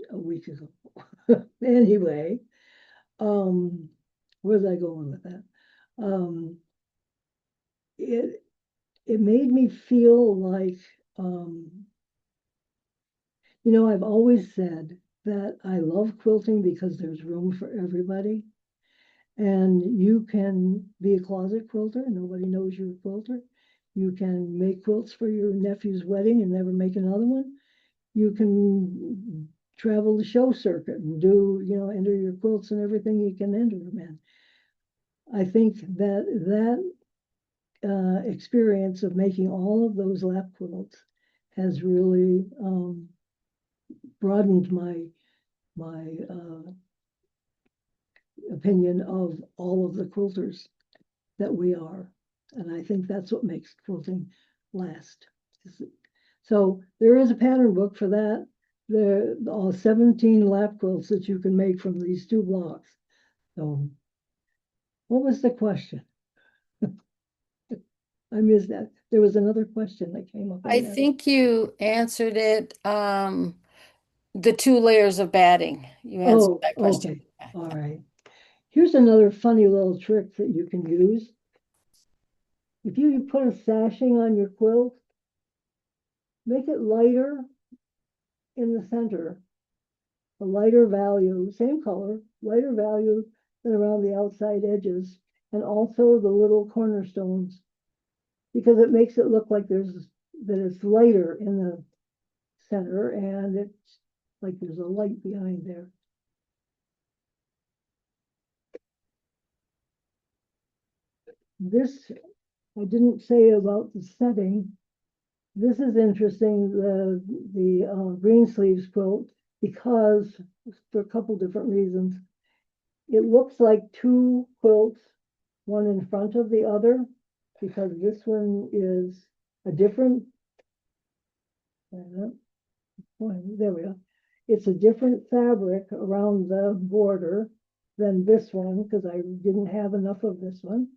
a week ago. Anyway, where's I going with that? It made me feel like, I've always said that I love quilting because there's room for everybody. And you can be a closet quilter, nobody knows you're a quilter. You can make quilts for your nephew's wedding and never make another one. You can travel the show circuit and do, enter your quilts and everything you can enter them in. I think that experience of making all of those lap quilts has really broadened my opinion of all of the quilters that we are. And I think that's what makes quilting last. So there is a pattern book for that. There are all 17 lap quilts that you can make from these 2 blocks. So what was the question? I missed that. There was another question that came up. I think you answered it. The 2 layers of batting. You answered Oh, that question. okay. All right. Here's another funny little trick that you can use. If you put a sashing on your quilt, make it lighter in the center, a lighter value, same color, lighter value than around the outside edges, and also the little cornerstones, because it makes it look like it's lighter in the center, and it's like there's a light behind there. This I didn't say about the setting. This is interesting, the green sleeves quilt, because for a couple different reasons. It looks like 2 quilts, one in front of the other, because this one is a different, there we go. It's a different fabric around the border than this one, because I didn't have enough of this one.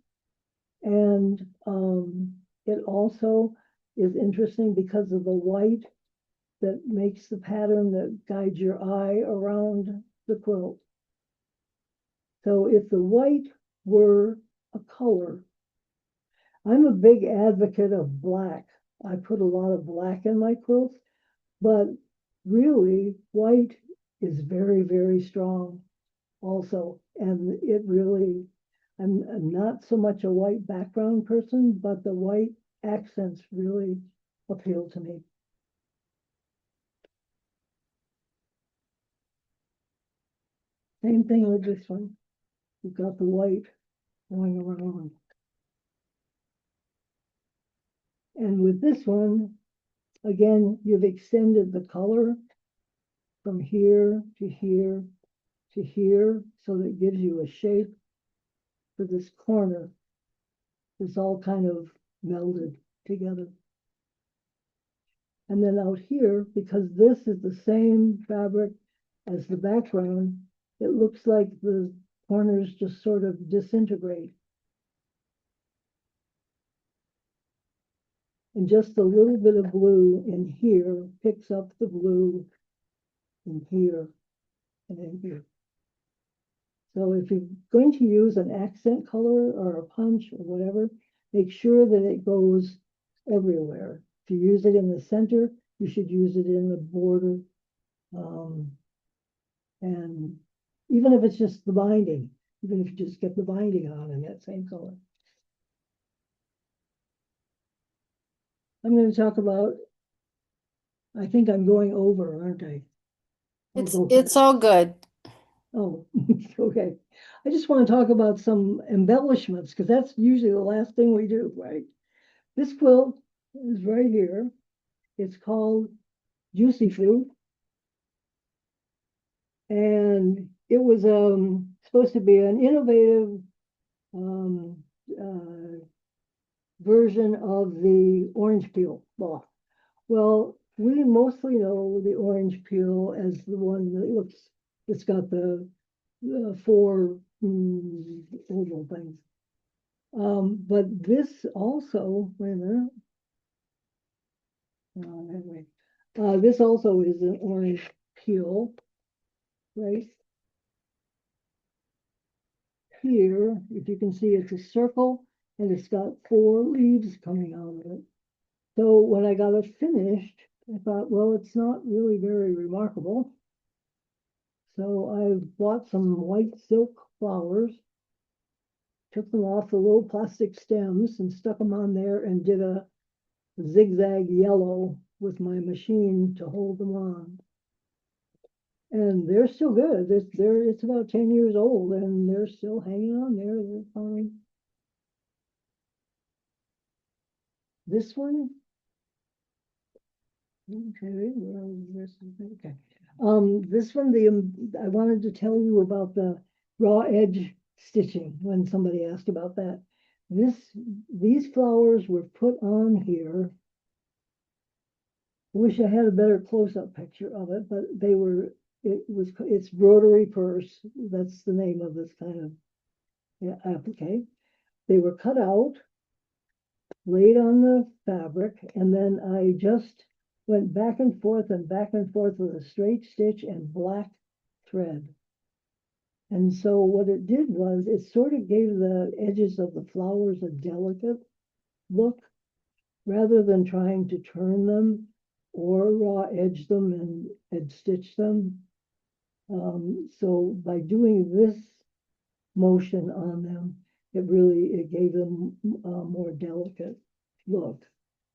And it also is interesting because of the white that makes the pattern that guides your eye around the quilt. So if the white were a color, I'm a big advocate of black. I put a lot of black in my quilts, but really white is very, very strong also. And it really, I'm not so much a white background person, but the white accents really appeal to me. Same thing with this one. You've got the white going around. And with this one, again, you've extended the color from here to here to here, so that it gives you a shape for this corner. It's all kind of melded together. And then out here, because this is the same fabric as the background, it looks like the corners just sort of disintegrate. And just a little bit of blue in here picks up the blue in here and in here. So if you're going to use an accent color or a punch or whatever, make sure that it goes everywhere. If you use it in the center, you should use it in the border. And even if it's just the binding, even if you just get the binding on in that same color. I'm going to talk about, I think I'm going over, aren't I? It's all good. Oh, okay. I just want to talk about some embellishments because that's usually the last thing we do, right? This quilt is right here. It's called Juicy Fruit. And it was supposed to be an innovative um, uh, version of the orange peel law. Well, we mostly know the orange peel as the one that looks, it's got the four oval things. But this also, wait a minute. Anyway, this also is an orange peel, right? Here, if you can see, it's a circle and it's got four leaves coming out of it. So when I got it finished, I thought, well, it's not really very remarkable. So I bought some white silk flowers, took them off the little plastic stems and stuck them on there and did a zigzag yellow with my machine to hold them on. And they're still good. It's about 10 years old and they're still hanging on there. They're fine. This one, okay, well, this is okay. This one, I wanted to tell you about the raw edge stitching when somebody asked about that. These flowers were put on here. I wish I had a better close-up picture of it, but it's rotary purse. That's the name of this kind of applique. They were cut out, laid on the fabric, and then I just went back and forth with a straight stitch and black thread. And so what it did was it sort of gave the edges of the flowers a delicate look rather than trying to turn them or raw edge them and stitch them. So by doing this motion on them, it gave them a more delicate look.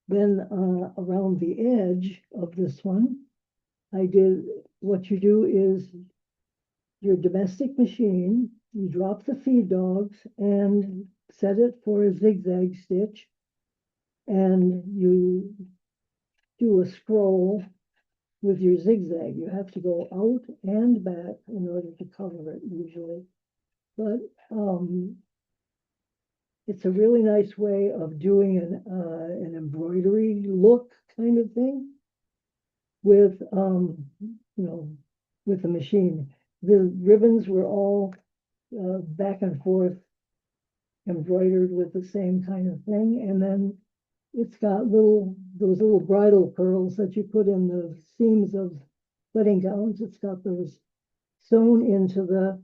Then around the edge of this one, I did, what you do is your domestic machine, you drop the feed dogs and set it for a zigzag stitch, and you do a scroll with your zigzag. You have to go out and back in order to cover it usually. But it's a really nice way of doing an embroidery look kind of thing with with the machine. The ribbons were all back and forth embroidered with the same kind of thing, and then it's got those little bridal pearls that you put in the seams of wedding gowns. It's got those sewn into the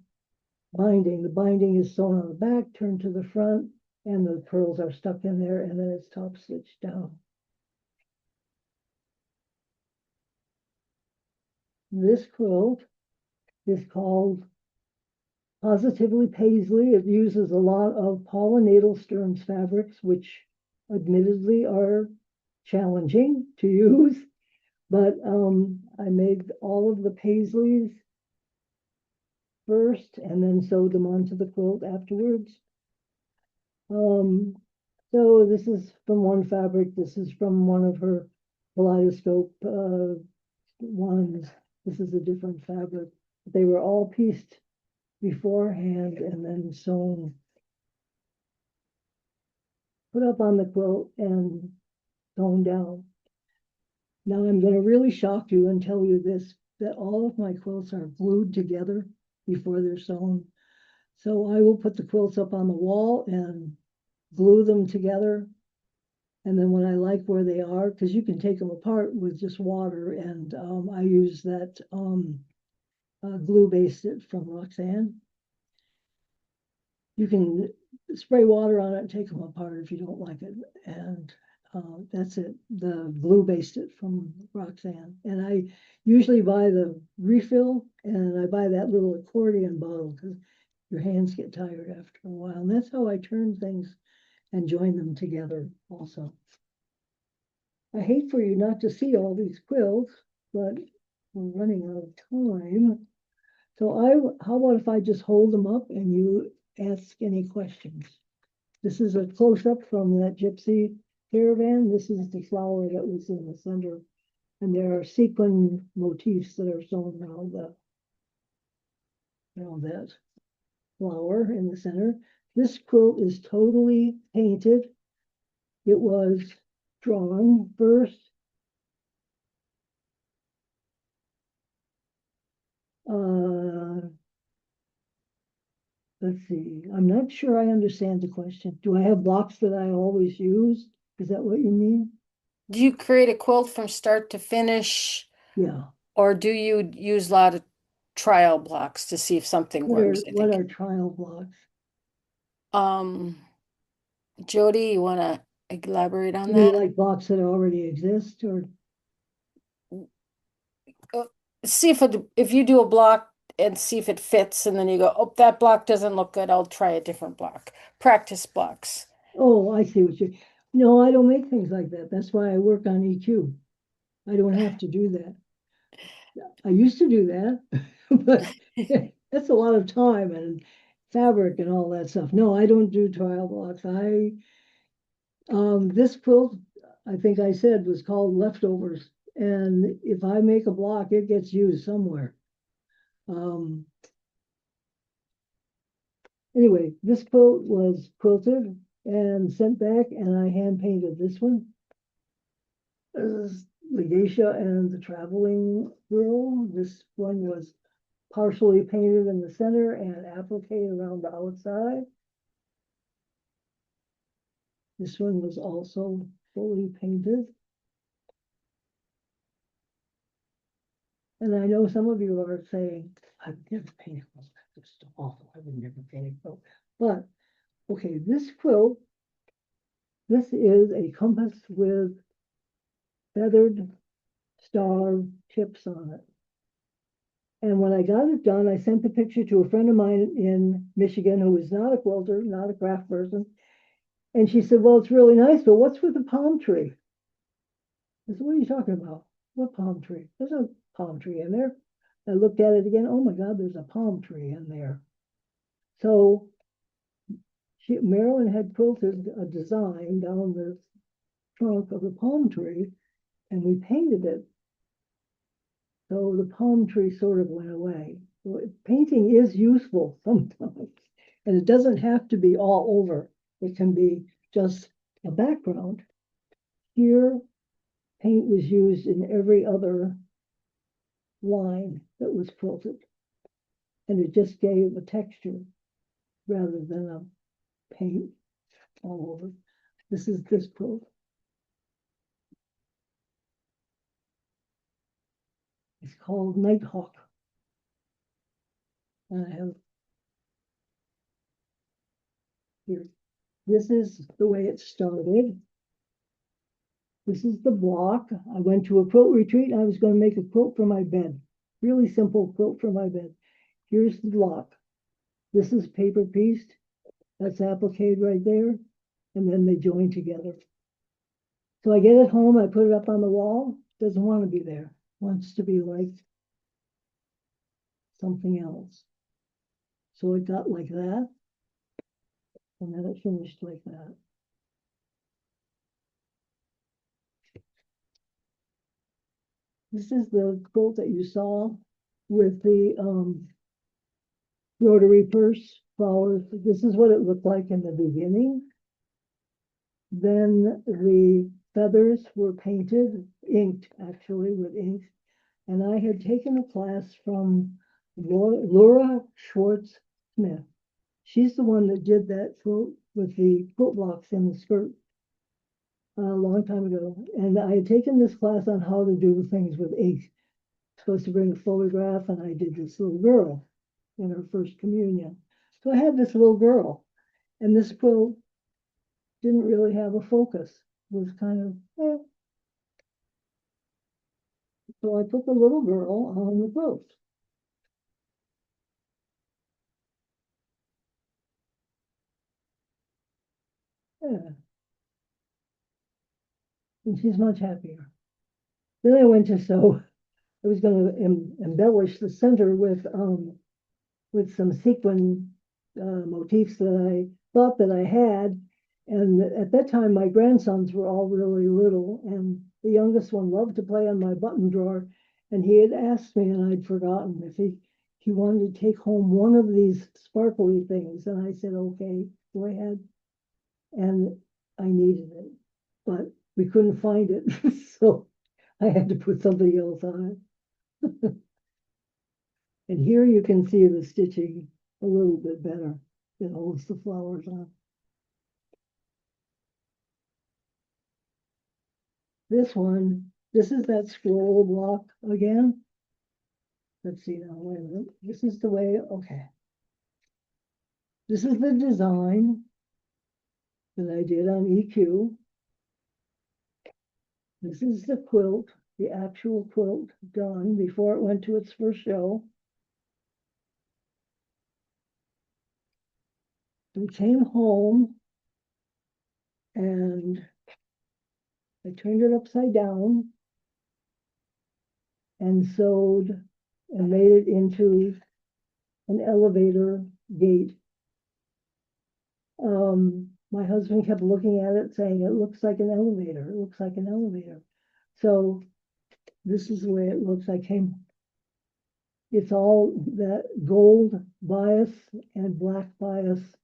binding. The binding is sewn on the back, turned to the front, and the pearls are stuck in there, and then it's top stitched down. This quilt is called Positively Paisley. It uses a lot of Paula Nadelstern's fabrics, which admittedly are challenging to use, but I made all of the paisleys first and then sewed them onto the quilt afterwards. So this is from one fabric. This is from one of her kaleidoscope ones. This is a different fabric. They were all pieced beforehand and then sewn, put up on the quilt and sewn down. Now I'm going to really shock you and tell you this, that all of my quilts are glued together before they're sewn. So I will put the quilts up on the wall and glue them together. And then when I like where they are, because you can take them apart with just water, and I use that glue based it from Roxanne. You can spray water on it and take them apart if you don't like it. And that's it. The glue based it from Roxanne. And I usually buy the refill, and I buy that little accordion bottle because your hands get tired after a while. And that's how I turn things and join them together also. I hate for you not to see all these quilts, but we're running out of time. So how about if I just hold them up and you ask any questions? This is a close-up from that gypsy caravan. This is the flower that was in the center. And there are sequin motifs that are sewn around that flower in the center. This quilt is totally painted. It was drawn first. Let's see. I'm not sure I understand the question. Do I have blocks that I always use? Is that what you mean? Do you create a quilt from start to finish, Yeah. or do you use a lot of trial blocks to see if something works? I What think. are trial blocks? Um, Jody, you want to elaborate on You mean that? like blocks that already exist, or Uh, See if you do a block and see if it fits, and then you go, oh, that block doesn't look good. I'll try a different block. Practice blocks. oh, I see what you. No, I don't make things like that. That's why I work on EQ. I don't have to do that. I used to do that, but that's a lot of time and fabric and all that stuff. No, I don't do trial blocks. This quilt, I think I said, was called leftovers. And if I make a block, it gets used somewhere. Um, anyway, this quilt was quilted and sent back, and I hand painted this one. This is the geisha and the traveling girl. This one was partially painted in the center and appliqued around the outside. This one was also fully painted. And I know some of you are saying, I've never painted a quilt. That's just awful. I would never paint a quilt. But okay, this quilt, this is a compass with feathered star tips on it. And when I got it done, I sent the picture to a friend of mine in Michigan who is not a quilter, not a craft person. And she said, well, it's really nice, but what's with the palm tree? I said, what are you talking about? What palm tree? There's no palm tree in there. I looked at it again. Oh my God, there's a palm tree in there. So Marilyn had quilted a design down the trunk of the palm tree, and we painted it. So the palm tree sort of went away. So painting is useful sometimes, and it doesn't have to be all over. It can be just a background. Here, paint was used in every other line that was quilted, and it just gave a texture rather than a paint all over. This is this quilt. It's called Nighthawk. And I have here. This is the way it started. This is the block. I went to a quilt retreat and I was going to make a quilt for my bed. Really simple quilt for my bed. Here's the block. This is paper pieced. That's appliqued right there. And then they join together. So I get it home, I put it up on the wall. Doesn't want to be there. Wants to be like something else. So it got like that, and then it finished like that. This is the quilt that you saw with the rotary purse flowers. This is what it looked like in the beginning. Then the feathers were painted, inked actually with ink. And I had taken a class from Laura Schwartz Smith. She's the one that did that quilt with the quilt blocks in the skirt a long time ago. And I had taken this class on how to do things with ink. Supposed to bring a photograph, and I did this little girl in her first communion. So I had this little girl, and this quilt didn't really have a focus. It was kind of, eh. So I put the little girl on the quilt. Yeah, and she's much happier. Then I went to sew. I was going to embellish the center with some sequin motifs that I thought that I had. And at that time, my grandsons were all really little, and the youngest one loved to play on my button drawer. And he had asked me, and I'd forgotten, if he wanted to take home one of these sparkly things. And I said, okay, go ahead. And I needed it, but we couldn't find it. So I had to put something else on it. And here you can see the stitching a little bit better. It holds the flowers on. This one, this is that scroll block again. Let's see now, wait a minute. This is the way, okay. This is the design that I did on EQ. This is the quilt, the actual quilt done before it went to its first show. We came home and I turned it upside down and sewed and made it into an elevator gate. My husband kept looking at it saying, it looks like an elevator. It looks like an elevator. So this is the way it looks. It's all that gold bias and black bias.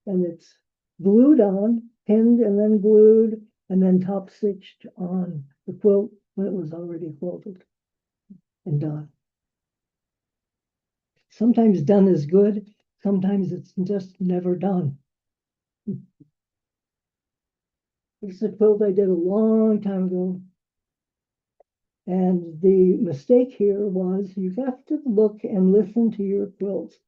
And it's glued on, pinned and then glued, and then top stitched on the quilt when it was already quilted and done. Sometimes done is good. Sometimes it's just never done. This is a quilt I did a long time ago. And the mistake here was you have to look and listen to your quilts.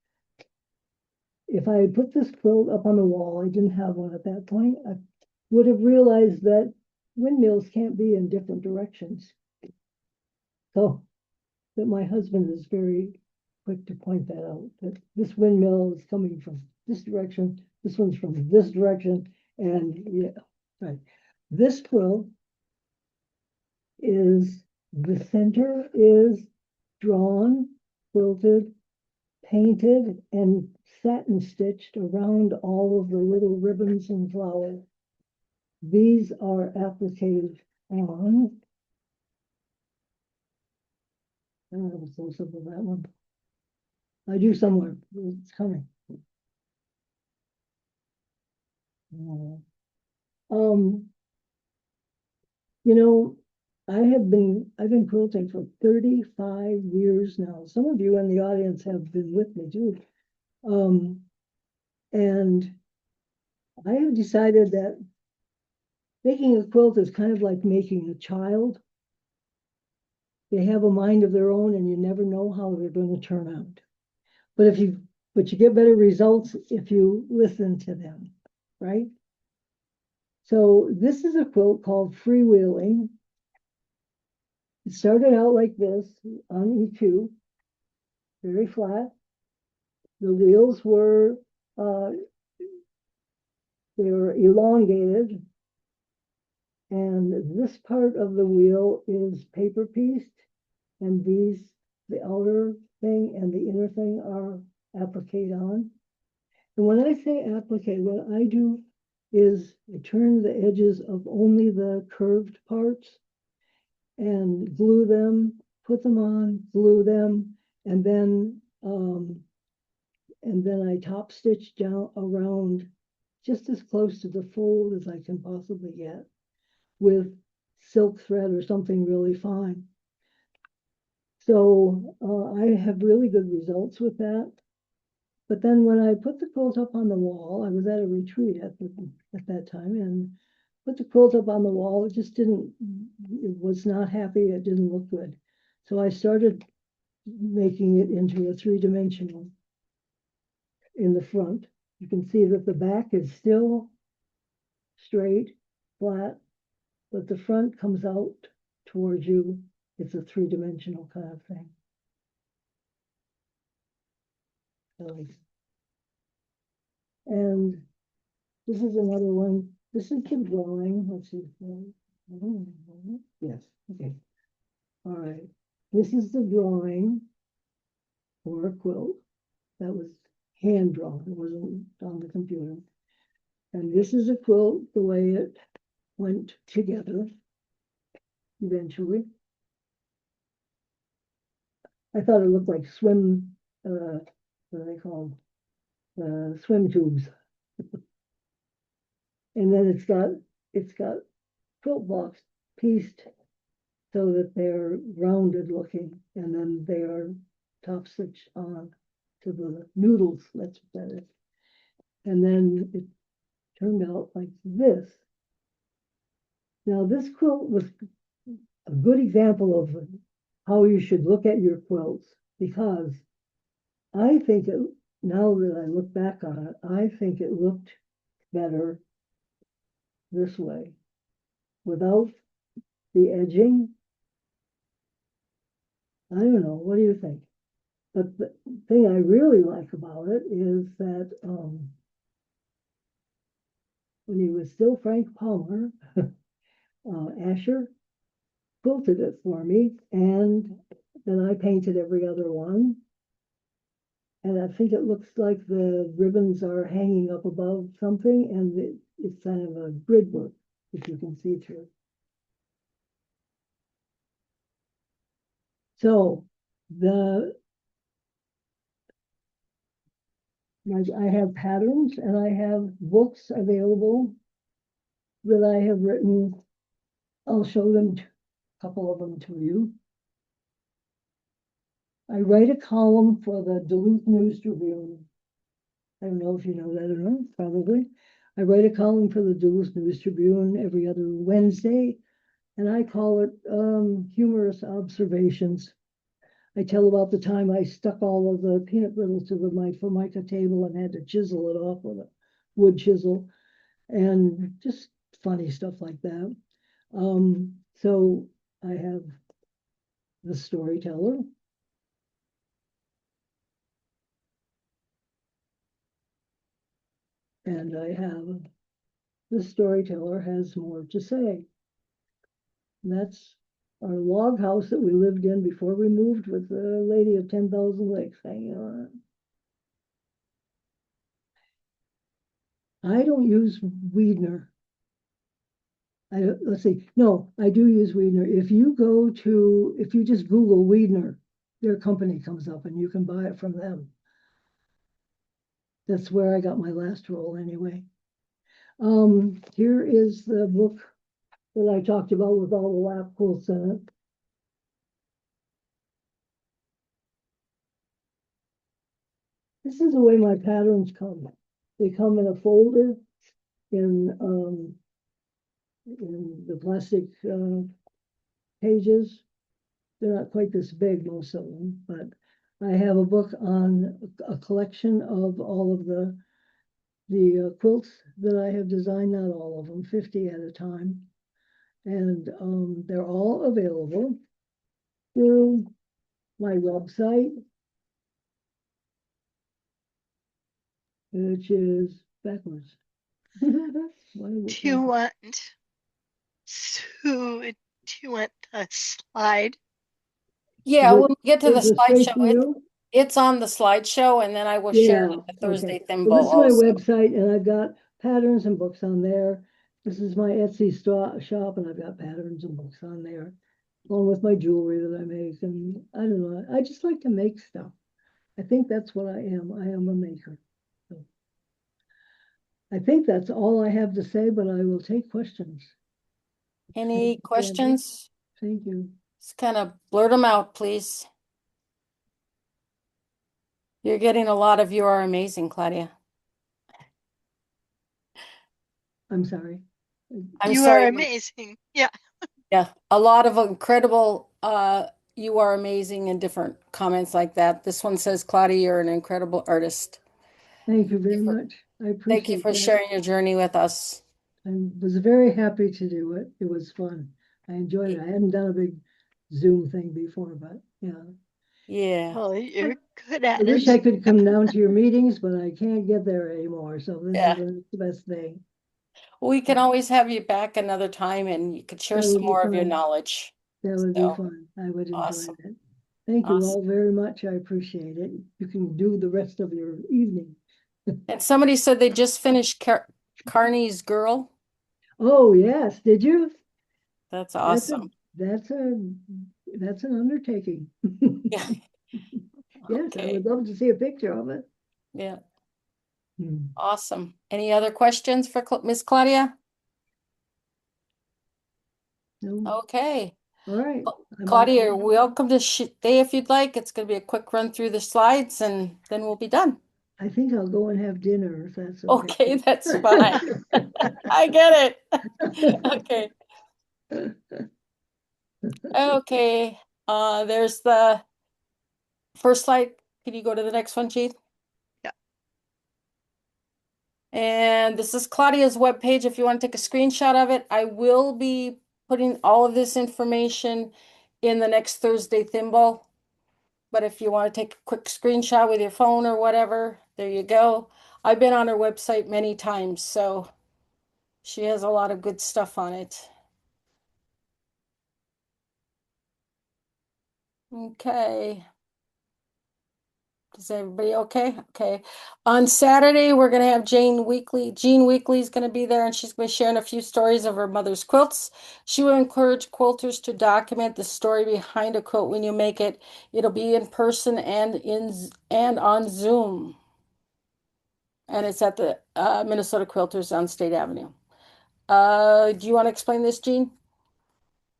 If I had put this quilt up on the wall, I didn't have one at that point, I would have realized that windmills can't be in different directions. So that my husband is very quick to point that out, that this windmill is coming from this direction, this one's from this direction, and yeah, right. This quilt is, the center is drawn, quilted, painted, and satin stitched around all of the little ribbons and flowers. These are appliqued on. I don't have a close up of that one. I do somewhere. It's coming. Um, you know, I've been quilting for 35 years now. Some of you in the audience have been with me too. And I have decided that making a quilt is kind of like making a child. They have a mind of their own and you never know how they're going to turn out. But you get better results if you listen to them, right? So this is a quilt called Freewheeling. It started out like this on EQ, very flat. The wheels were they were elongated, and this part of the wheel is paper pieced, and these, the outer thing and the inner thing, are applique on. And when I say applique, what I do is I turn the edges of only the curved parts and glue them, put them on, glue them, and then I top stitch down around just as close to the fold as I can possibly get with silk thread or something really fine. So I have really good results with that. But then when I put the quilt up on the wall, I was at a retreat at that time and put the quilt up on the wall. It just didn't, it was not happy. It didn't look good. So I started making it into a three-dimensional in the front. You can see that the back is still straight, flat, but the front comes out towards you. It's a three-dimensional kind of thing. And this is another one. This is the drawing. Let's see. Yes. Okay. All right. This is the drawing for a quilt that was hand drawn. It wasn't on the computer. And this is a quilt the way it went together eventually. I thought it looked like swim, what do they call them? Swim tubes. And then it's got quilt blocks pieced so that they're rounded looking, and then they are top stitched on to the noodles. That's what that is. And then it turned out like this. Now this quilt was a good example of how you should look at your quilts, because I think it, now that I look back on it, I think it looked better this way without the edging. I don't know. What do you think? But the thing I really like about it is that when he was still Frank Palmer, Asher quilted it for me, and then I painted every other one. And I think it looks like the ribbons are hanging up above something, and it's kind of a grid work, if you can see through. So I have patterns and I have books available that I have written. I'll show them, a couple of them to you. I write a column for the Duluth News Tribune. I don't know if you know that or not, probably. I write a column for the Duluth News Tribune every other Wednesday, and I call it Humorous Observations. I tell about the time I stuck all of the peanut brittle to my Formica table and had to chisel it off with a wood chisel, and just funny stuff like that. So I have the storyteller. And I have the storyteller has more to say. And that's our log house that we lived in before we moved with the lady of 10,000 lakes hanging on it. I don't use Weidner. Let's see. No, I do use Weidner. If you just Google Weidner, their company comes up and you can buy it from them. That's where I got my last roll anyway. Here is the book that I talked about with all the lap quilts in it. This is the way my patterns come. They come in a folder in the plastic pages. They're not quite this big, most of them, but I have a book on a collection of all of the quilts that I have designed, not all of them, 50 at a time. And they're all available through my website, which is backwards. Do you want do you want a slide? Yeah, when we get to the Is it straight slideshow, to you? It's on the slideshow, and then I will share it Yeah, in the okay. Thursday Well, thimble this is my also. website, and I've got patterns and books on there. This is my Etsy shop, and I've got patterns and books on there, along with my jewelry that I make. And I don't know, I just like to make stuff. I think that's what I am. I am a maker. So I think that's all I have to say, but I will take questions. Thank Any you, Candy. questions? Thank you. Just kind of blurt them out, please. You're getting a lot of "you are amazing," Claudia. I'm sorry. I'm You are sorry. amazing. Yeah. Yeah, a lot of incredible "you are amazing" and different comments like that. This one says, "Claudia, you're an incredible artist." Thank you very much. I Thank you appreciate for that. sharing your journey with us. I was very happy to do it. It was fun. I enjoyed it. I hadn't done a big Zoom thing before, but yeah. Yeah, Well, you're good I at wish I it. could come down to your meetings, but I can't get there anymore. So this is yeah. the best thing. We can always have you back another time and you could share That some would be more of your fun. knowledge. That would be So fun. I would enjoy awesome. that. Thank you Awesome. all very much. I appreciate it. You can do the rest of your evening. And somebody said they just finished Carney's Girl. Oh, yes. Did you? That's That's a awesome. that's a that's an undertaking. Yeah. Yes, I Okay. would love to see a picture of it. Yeah. Hmm. Awesome. Any other questions for Miss Claudia? No. Okay. All right. Well, I'm all Claudia, set. you're welcome to stay if you'd like. It's going to be a quick run through the slides and then we'll be done. I think I'll go and have dinner if that's okay. Okay, that's fine. I get it. Okay. Okay. There's the first slide. Can you go to the next one, Chief? Yeah. And this is Claudia's webpage. If you want to take a screenshot of it, I will be putting all of this information in the next Thursday thimble. But if you want to take a quick screenshot with your phone or whatever, there you go. I've been on her website many times, so she has a lot of good stuff on it. Okay. Is everybody okay? Okay. On Saturday, we're going to have Jane Weekly. Jean Weekly is going to be there, and she's going to be sharing a few stories of her mother's quilts. She will encourage quilters to document the story behind a quilt when you make it. It'll be in person and on Zoom, and it's at the Minnesota Quilters on State Avenue. Do you want to explain this, Jean?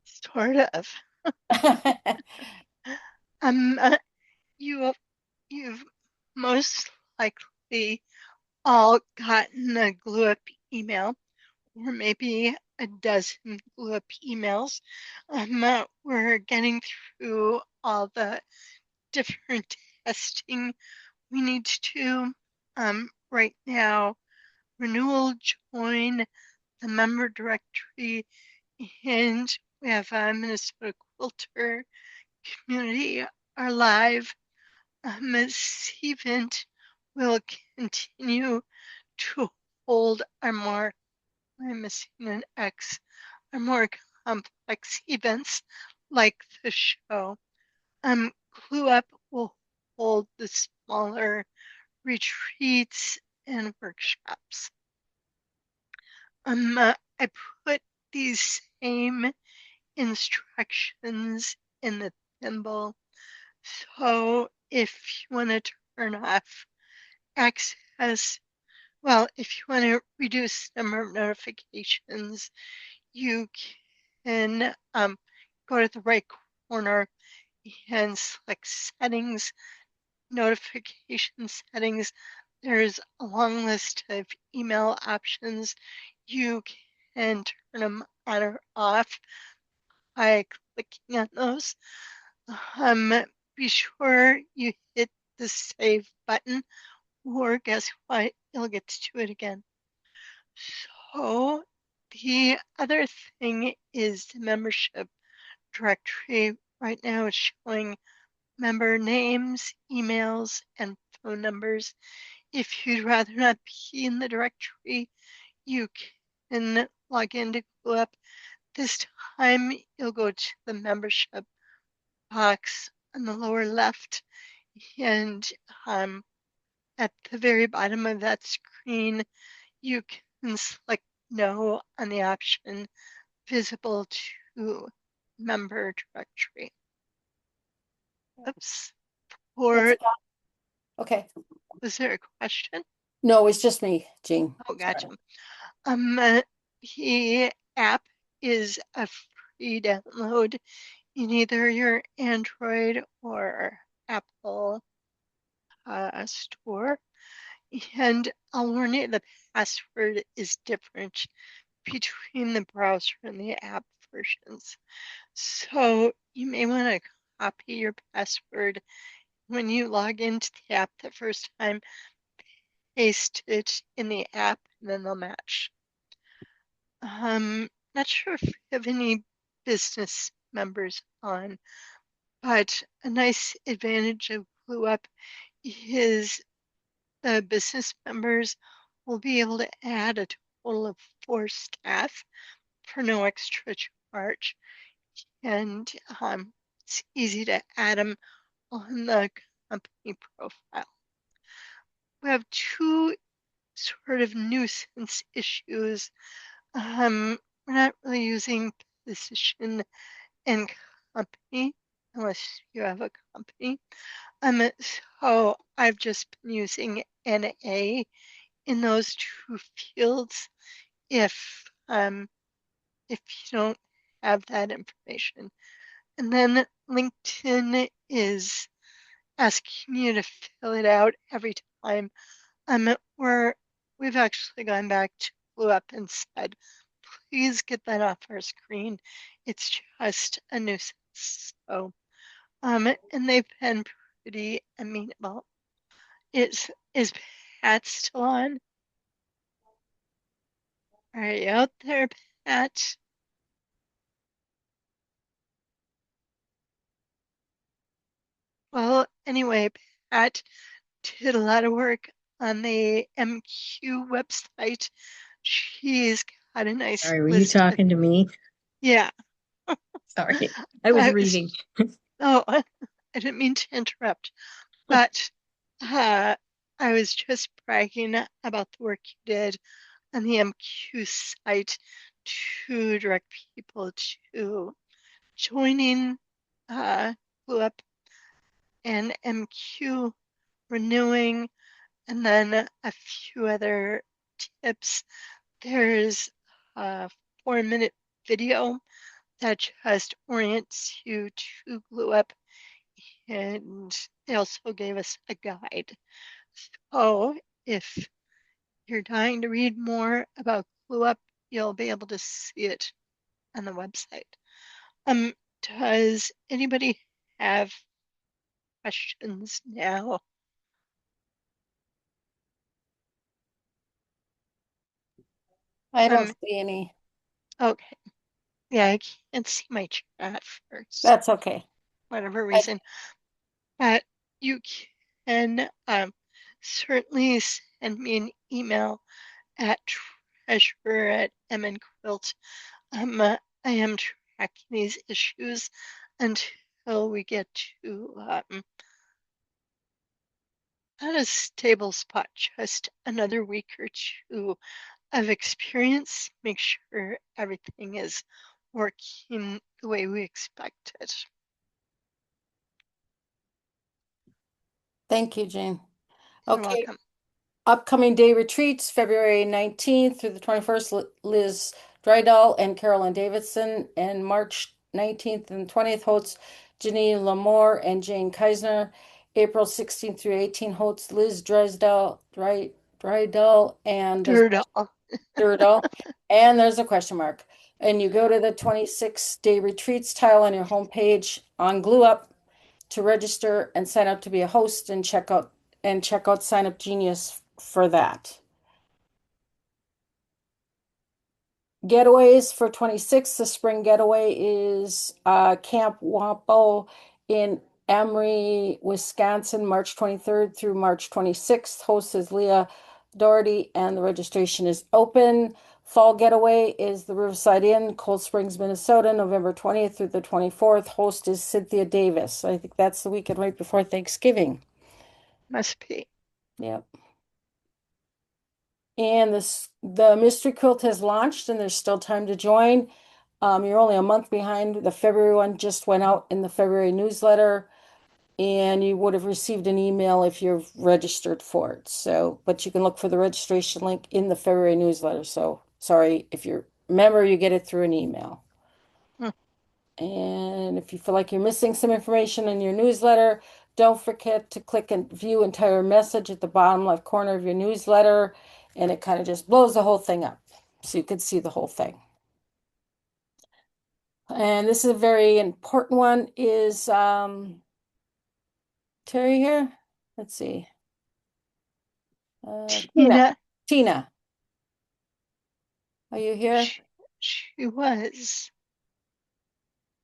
Sort of. Um, you you've most likely all gotten a glue up email, or maybe a dozen glue up emails. We're getting through all the different testing we need to. Right now, renewal join the member directory, and we have a Minnesota Quilter community are live. This event will continue to hold our more, I'm missing an X, our more complex events like the show. Clue Up will hold the smaller retreats and workshops. I put these same instructions in the thimble. So if you want to turn off access, well, if you want to reduce the number of notifications, you can go to the right corner and select settings, notification settings. There's a long list of email options. You can turn them on or off by clicking on those. Be sure you hit the save button, or guess what? You'll get to do it again. So the other thing is the membership directory. Right now it's showing member names, emails, and phone numbers. If you'd rather not be in the directory, you can log into GoUp. This time you'll go to the membership box on the lower left And at the very bottom of that screen, you can select no on the option visible to member directory. Oops. That's Or okay. was there a question? No, it's just me, Jean. Oh, gotcha. Sorry. The app is a free download in either your Android or Apple store. And I'll warn you, the password is different between the browser and the app versions. So you may want to copy your password when you log into the app the first time, paste it in the app, and then they'll match. Not sure if you have any business members on, but a nice advantage of GlueUp is the business members will be able to add a total of 4 staff for no extra charge. And it's easy to add them on the company profile. We have two sort of nuisance issues. We're not really using position and company unless you have a company. So I've just been using NA in those two fields if you don't have that information. And then LinkedIn is asking you to fill it out every time. We've actually gone back to Blue Up and said, please get that off our screen. It's just a nuisance. So, and they've been pretty amenable. Is Pat still on? Are you out there, Pat? Well, anyway, Pat did a lot of work on the MQ website. She's got a nice Sorry, were you list of, talking to me? yeah. Sorry, I was I was, reading. oh, I didn't mean to interrupt, but I was just bragging about the work you did on the MQ site to direct people to joining Blue Up and MQ, renewing, and then a few other tips. There's a 4-minute video that just orients you to Glue Up, and they also gave us a guide. So if you're dying to read more about Glue Up, you'll be able to see it on the website. Does anybody have questions now? I don't see any. Okay. Yeah, I can't see my chat for That's okay. whatever I, reason. But you can certainly send me an email at treasurer@mnquilt. I am tracking these issues until we get to not a stable spot, just another week or two of experience. Make sure everything is working the way we expect it. thank you, Jean. You're Okay. welcome. Upcoming day retreats, February 19th through the 21st, Liz Drydall and Carolyn Davidson, and March 19th and 20th hosts Janine Lamore and Jane Keisner. April 16th through 18th hosts Liz Drydall, and Durdall, and there's a question mark. And you go to the 26-day retreats tile on your homepage on Glue Up to register and sign up to be a host and check out Sign Up Genius for that. Getaways for 26, the spring getaway is Camp Wampo in Emery, Wisconsin, March 23rd through March 26th. Host is Leah Doherty, and the registration is open. Fall getaway is the Riverside Inn, Cold Springs, Minnesota, November 20th through the 24th. Host is Cynthia Davis. I think that's the weekend right before Thanksgiving. Must be. Yep. And the mystery quilt has launched and there's still time to join. You're only a month behind. The February one just went out in the February newsletter, and you would have received an email if you're registered for it. So, but you can look for the registration link in the February newsletter. So, sorry, if you're a member, you get it through an email. Hmm. And if you feel like you're missing some information in your newsletter, don't forget to click and view entire message at the bottom left corner of your newsletter, and it kind of just blows the whole thing up so you can see the whole thing. And this is a very important one is Terry here? Let's see. Tina. Tina, Tina, are you here? she was.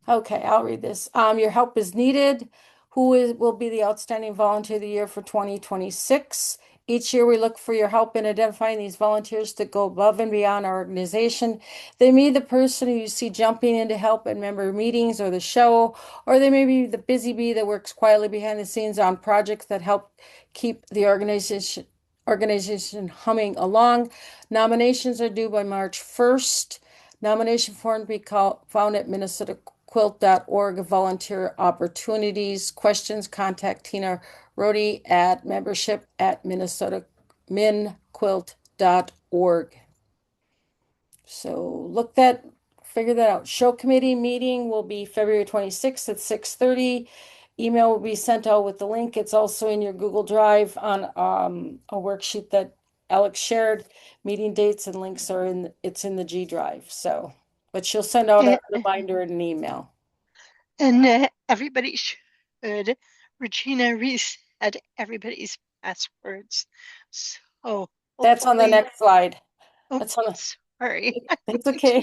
Okay, I'll read this. Your help is needed. Will be the outstanding volunteer of the year for 2026? Each year, we look for your help in identifying these volunteers that go above and beyond our organization. They may be the person who you see jumping in to help at member meetings or the show, or they may be the busy bee that works quietly behind the scenes on projects that help keep the organization humming along. Nominations are due by March 1st. Nomination form be found at minnesotaquilt.org. Volunteer opportunities. Questions, contact Tina Rhodey at membership@minquilt.org. So figure that out. Show committee meeting will be February 26th at 6:30. Email will be sent out with the link. It's also in your Google Drive on a worksheet that Alex shared. Meeting dates and links it's in the G Drive. So, but she'll send out a reminder in an email. And everybody should. Regina reset everybody's passwords. So That's on the hopefully, next slide. oh, That's on the, sorry. it's okay.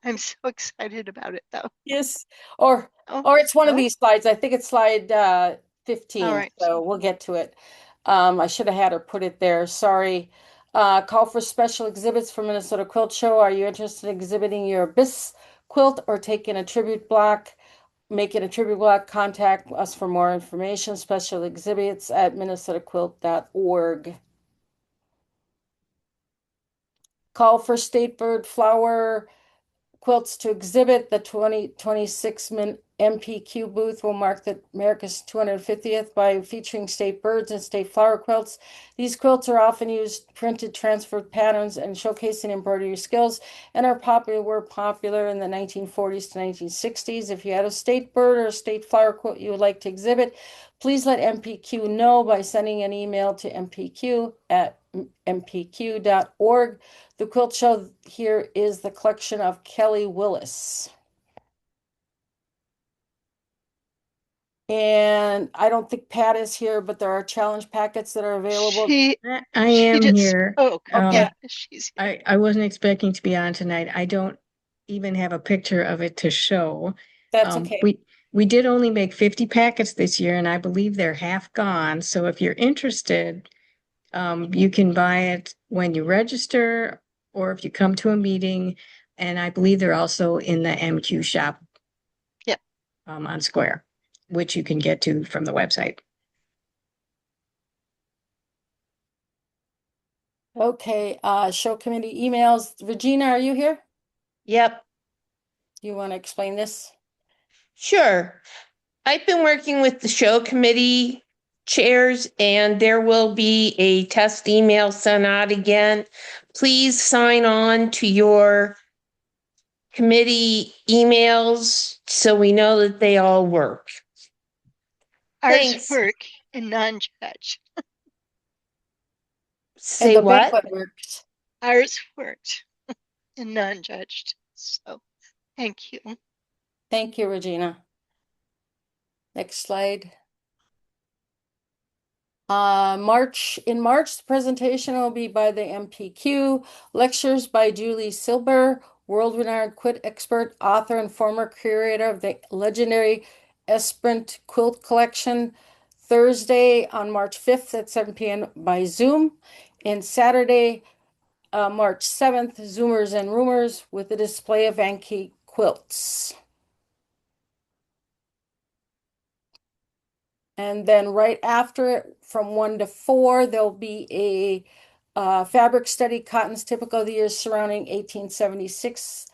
I'm so excited about it though. Yes, or Oh, it's one of oh, these slides. I think it's slide all 15, right. so we'll get to it. I should have had her put it there. Sorry. Call for special exhibits for Minnesota Quilt Show. Are you interested in exhibiting your abyss quilt or taking a tribute block? Making a tribute block, contact us for more information. Special exhibits at minnesotaquilt.org. Call for state bird flower quilts to exhibit. The 2026 MPQ booth will mark the America's 250th by featuring state birds and state flower quilts. These quilts are often used printed transferred patterns and showcasing embroidery skills and were popular in the 1940s to 1960s. If you had a state bird or a state flower quilt you would like to exhibit, please let MPQ know by sending an email to mpq@mpq.org. The quilt show here is the collection of Kelly Willis. And I don't think Pat is here, but there are challenge packets that are available. I She am just here. spoke. Okay. Yeah, she's here. I wasn't expecting to be on tonight. I don't even have a picture of it to show. That's okay. We did only make 50 packets this year, and I believe they're half gone. So if you're interested, you can buy it when you register or if you come to a meeting. And I believe they're also in the MQ shop. Yeah. On Square, which you can get to from the website. Okay, show committee emails. Regina, are you here? Yep, You want to explain this? sure. I've been working with the show committee chairs, and there will be a test email sent out again. Please sign on to your committee emails so we know that they all work. Ours Thanks. work in non-judge. Say And the big what? one works. Ours worked in non-judged. So thank you. Thank you, Regina. Next slide. In March, the presentation will be by the MPQ, lectures by Julie Silber, world-renowned quilt expert, author, and former curator of the legendary Esperant quilt collection, Thursday on March 5th at 7 p.m. by Zoom, and Saturday, March 7th, Zoomers and Rumors with a display of antique quilts. And then right after it, from 1 to 4, there'll be a fabric study, Cottons Typical of the Years Surrounding 1876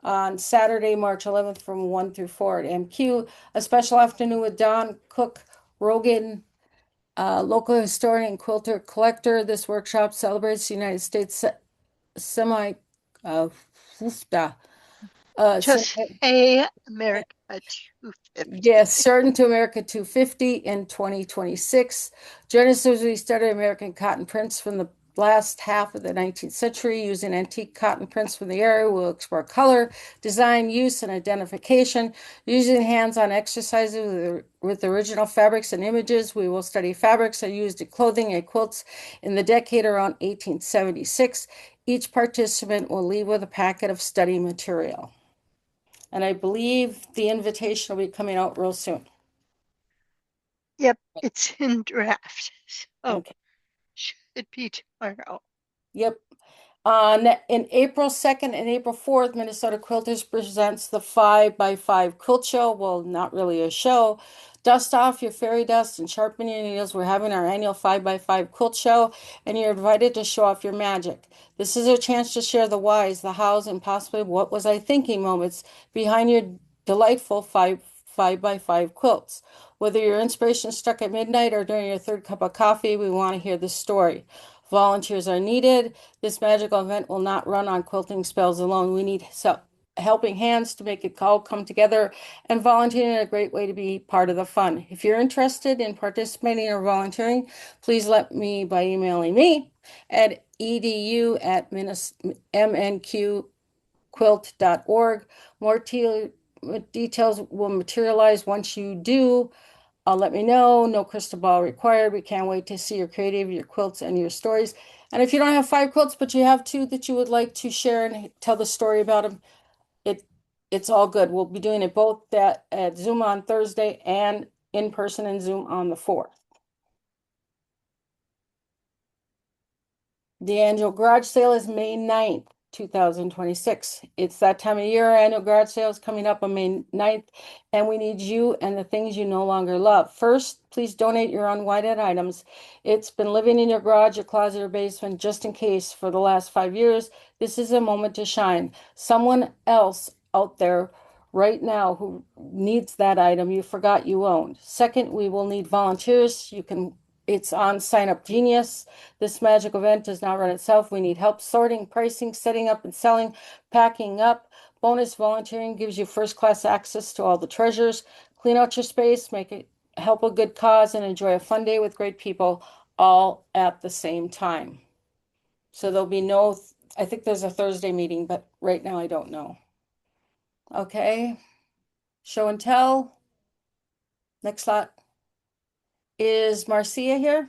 on Saturday, March 11th from 1 through 4 at MQ. A special afternoon with Don Cook Rogan, local historian and quilter collector. This workshop celebrates the United States semi, uh, Just say America 250. yes, starting to America 250 in 2026. Join us as we study American cotton prints from the last half of the 19th century using antique cotton prints from the area. We'll explore color, design, use, and identification. Using hands-on exercises with original fabrics and images, we will study fabrics that are used in clothing and quilts in the decade around 1876. Each participant will leave with a packet of study material. And I believe the invitation will be coming out real soon. Yep, it's in draft. So Okay. should be tomorrow. Yep. In April 2nd and April 4th, Minnesota Quilters presents the 5x5 quilt show. Well, not really a show. Dust off your fairy dust and sharpen your needles. We're having our annual 5x5 quilt show, and you're invited to show off your magic. This is a chance to share the whys, the hows, and possibly what was I thinking moments behind your delightful 5x5 quilts. Whether your inspiration struck at midnight or during your third cup of coffee, we want to hear the story. Volunteers are needed. This magical event will not run on quilting spells alone. We need helping hands to make it all come together, and volunteering is a great way to be part of the fun. If you're interested in participating or volunteering, please let me by emailing me at edu@mnqquilt.org. More details will materialize once you do. Let me know. No crystal ball required. We can't wait to see your creative, your quilts, and your stories. And if you don't have 5 quilts, but you have 2 that you would like to share and tell the story about them, it's all good. We'll be doing it both at Zoom on Thursday and in person in Zoom on the 4th. The annual garage sale is May 9th, 2026. It's that time of year. Our annual garage sale is coming up on May 9th, and we need you and the things you no longer love. First, please donate your unwanted items. It's been living in your garage, your closet, or basement just in case for the last 5 years. This is a moment to shine. Someone else out there right now who needs that item you forgot you owned. Second, we will need volunteers. It's on Sign Up Genius. This magic event does not run itself. We need help sorting, pricing, setting up and selling, packing up. Bonus volunteering gives you first class access to all the treasures. Clean out your space, make it help a good cause, and enjoy a fun day with great people all at the same time. So there'll be I think there's a Thursday meeting, but right now I don't know. Okay. Show and tell. Next slide. Is Marcia here?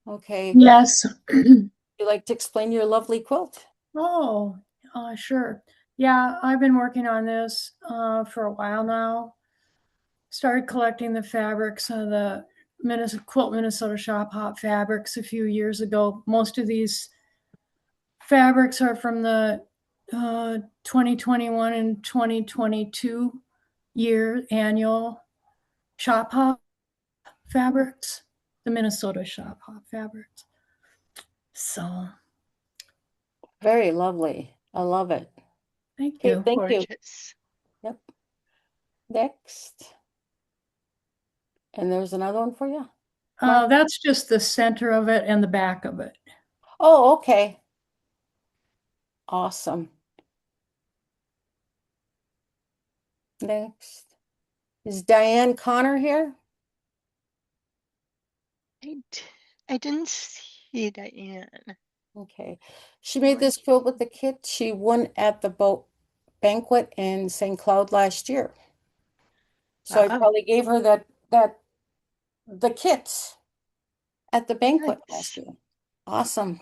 Okay. Yes. Would you like to explain your lovely quilt? Oh, sure. Yeah, I've been working on this for a while now. Started collecting the fabrics of the Quilt Minnesota Shop Hop fabrics a few years ago. Most of these fabrics are from the 2021 and 2022 year annual Shop Hop fabrics, the Minnesota Shop Hop fabrics. So, Very lovely. I love it. thank Okay, you. thank you. Gorgeous. Yep. Next. And there's another one for you. That's just the center of it and the back of it. Oh, okay. Awesome. Next. Is Diane Connor here? I didn't see Diane. Okay. She made this quilt with the kit. She won at the boat banquet in St. Cloud last year. So I Wow. probably gave her the kits at the banquet last Nice. year. Awesome.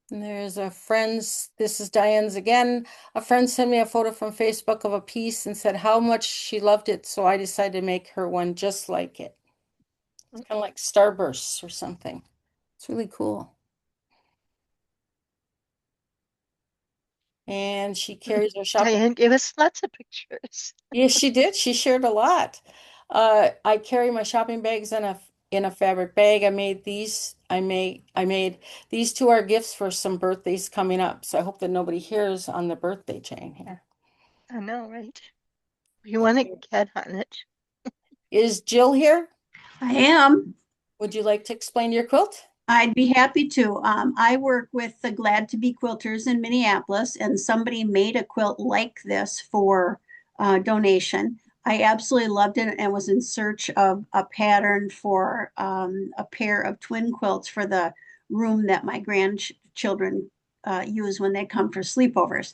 And there's this is Diane's again. A friend sent me a photo from Facebook of a piece and said how much she loved it. So I decided to make her one just like it. It's kind of like Starbursts or something. It's really cool. And she carries her shopping. Diane gave us lots of pictures. Yes, she did. She shared a lot. I carry my shopping bags in a fabric bag. I made these two are gifts for some birthdays coming up. So I hope that nobody hears on the birthday chain here. I know, right? We want to get on it. Is Jill here? I am. Would you like to explain your quilt? I'd be happy to. I work with the Glad to Be Quilters in Minneapolis, and somebody made a quilt like this for donation. I absolutely loved it and was in search of a pattern for a pair of twin quilts for the room that my grandchildren use when they come for sleepovers.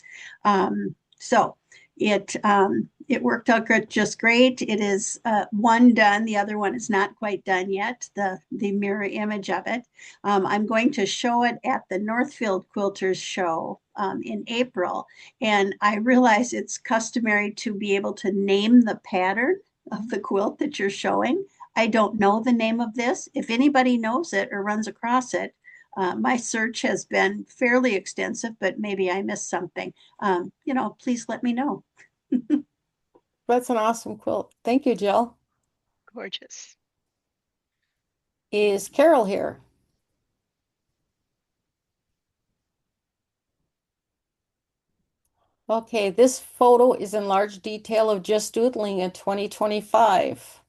So it worked out just great. It is one done. The other one is not quite done yet. The mirror image of it. I'm going to show it at the Northfield Quilters show in April, and I realize it's customary to be able to name the pattern of the quilt that you're showing. I don't know the name of this. If anybody knows it or runs across it, my search has been fairly extensive, but maybe I missed something. Please let me know. That's an awesome quilt. Thank you, Jill. Gorgeous. Is Carol here? Okay, this photo is in large detail of just doodling in 2025.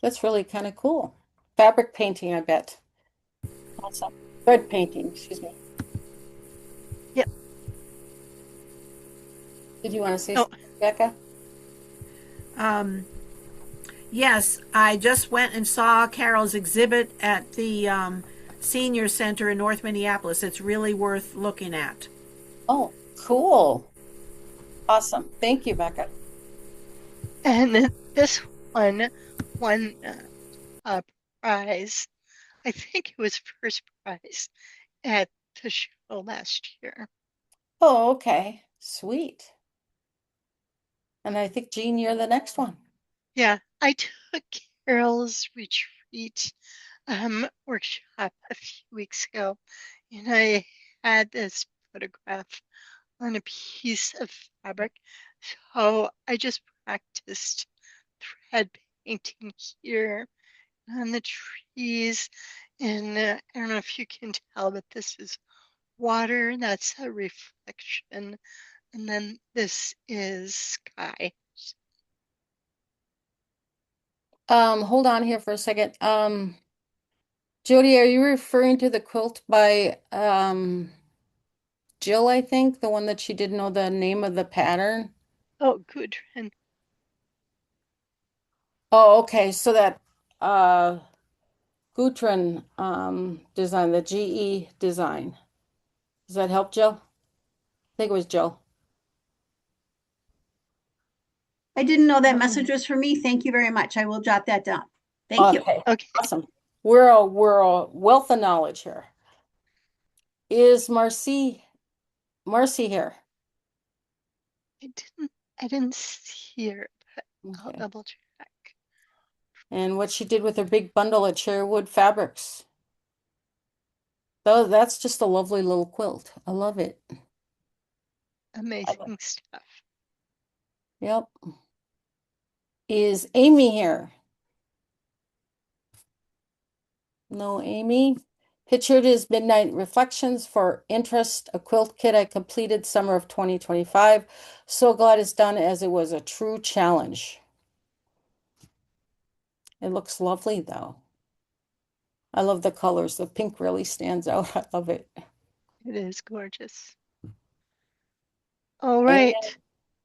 That's really kind of cool. Fabric painting, I bet. Awesome. Thread painting, excuse me. Yep. Did you want to say Oh, something, Becca? Yes, I just went and saw Carol's exhibit at the senior center in North Minneapolis. It's really worth looking at. Oh, cool. Awesome. Thank you, Becca. and this one won a prize. I think it was first prize at the show last year. Oh, okay. Sweet. And I think, Jean, you're the next one. Yeah, I took Carol's retreat workshop a few weeks ago, and I had this photograph on a piece of fabric. So I just practiced thread painting here on the trees. And I don't know if you can tell, but this is water. That's a reflection. And then this is sky. Hold on here for a second. Jody, are you referring to the quilt by Jill, I think, the one that she didn't know the name of the pattern? Oh, good. And Oh, okay. So that Gutrin design, the GE design. Does that help, Jill? I think it was Jill. I didn't know that message was for me. Thank you very much. I will jot that down. Thank you. Okay, okay. awesome. We're a wealth of knowledge here. Is Marcy here? I didn't see her, but I'll Okay. double check. And what she did with her big bundle of cherrywood fabrics. Though that's just a lovely little quilt. I love it. Amazing stuff. Yep. Is Amy here? No, Amy. Pictured is Midnight Reflections for Interest, a quilt kit I completed summer of 2025. So glad it's done as it was a true challenge. It looks lovely though. I love the colors. The pink really stands out. I love it. It is gorgeous. All right.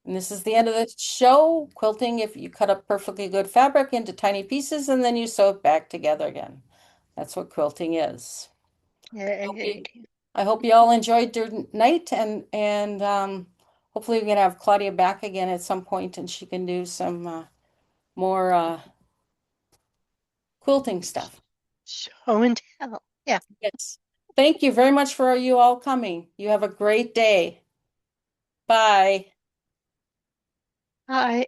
And this is the end of the show. Quilting, if you cut up perfectly good fabric into tiny pieces and then you sew it back together again. That's what quilting is. Yay. I hope you all enjoyed your night and hopefully we can have Claudia back again at some point and she can do some more quilting stuff. Show and tell. Yeah. Yes. Thank you very much for you all coming. You have a great day. Bye. Bye.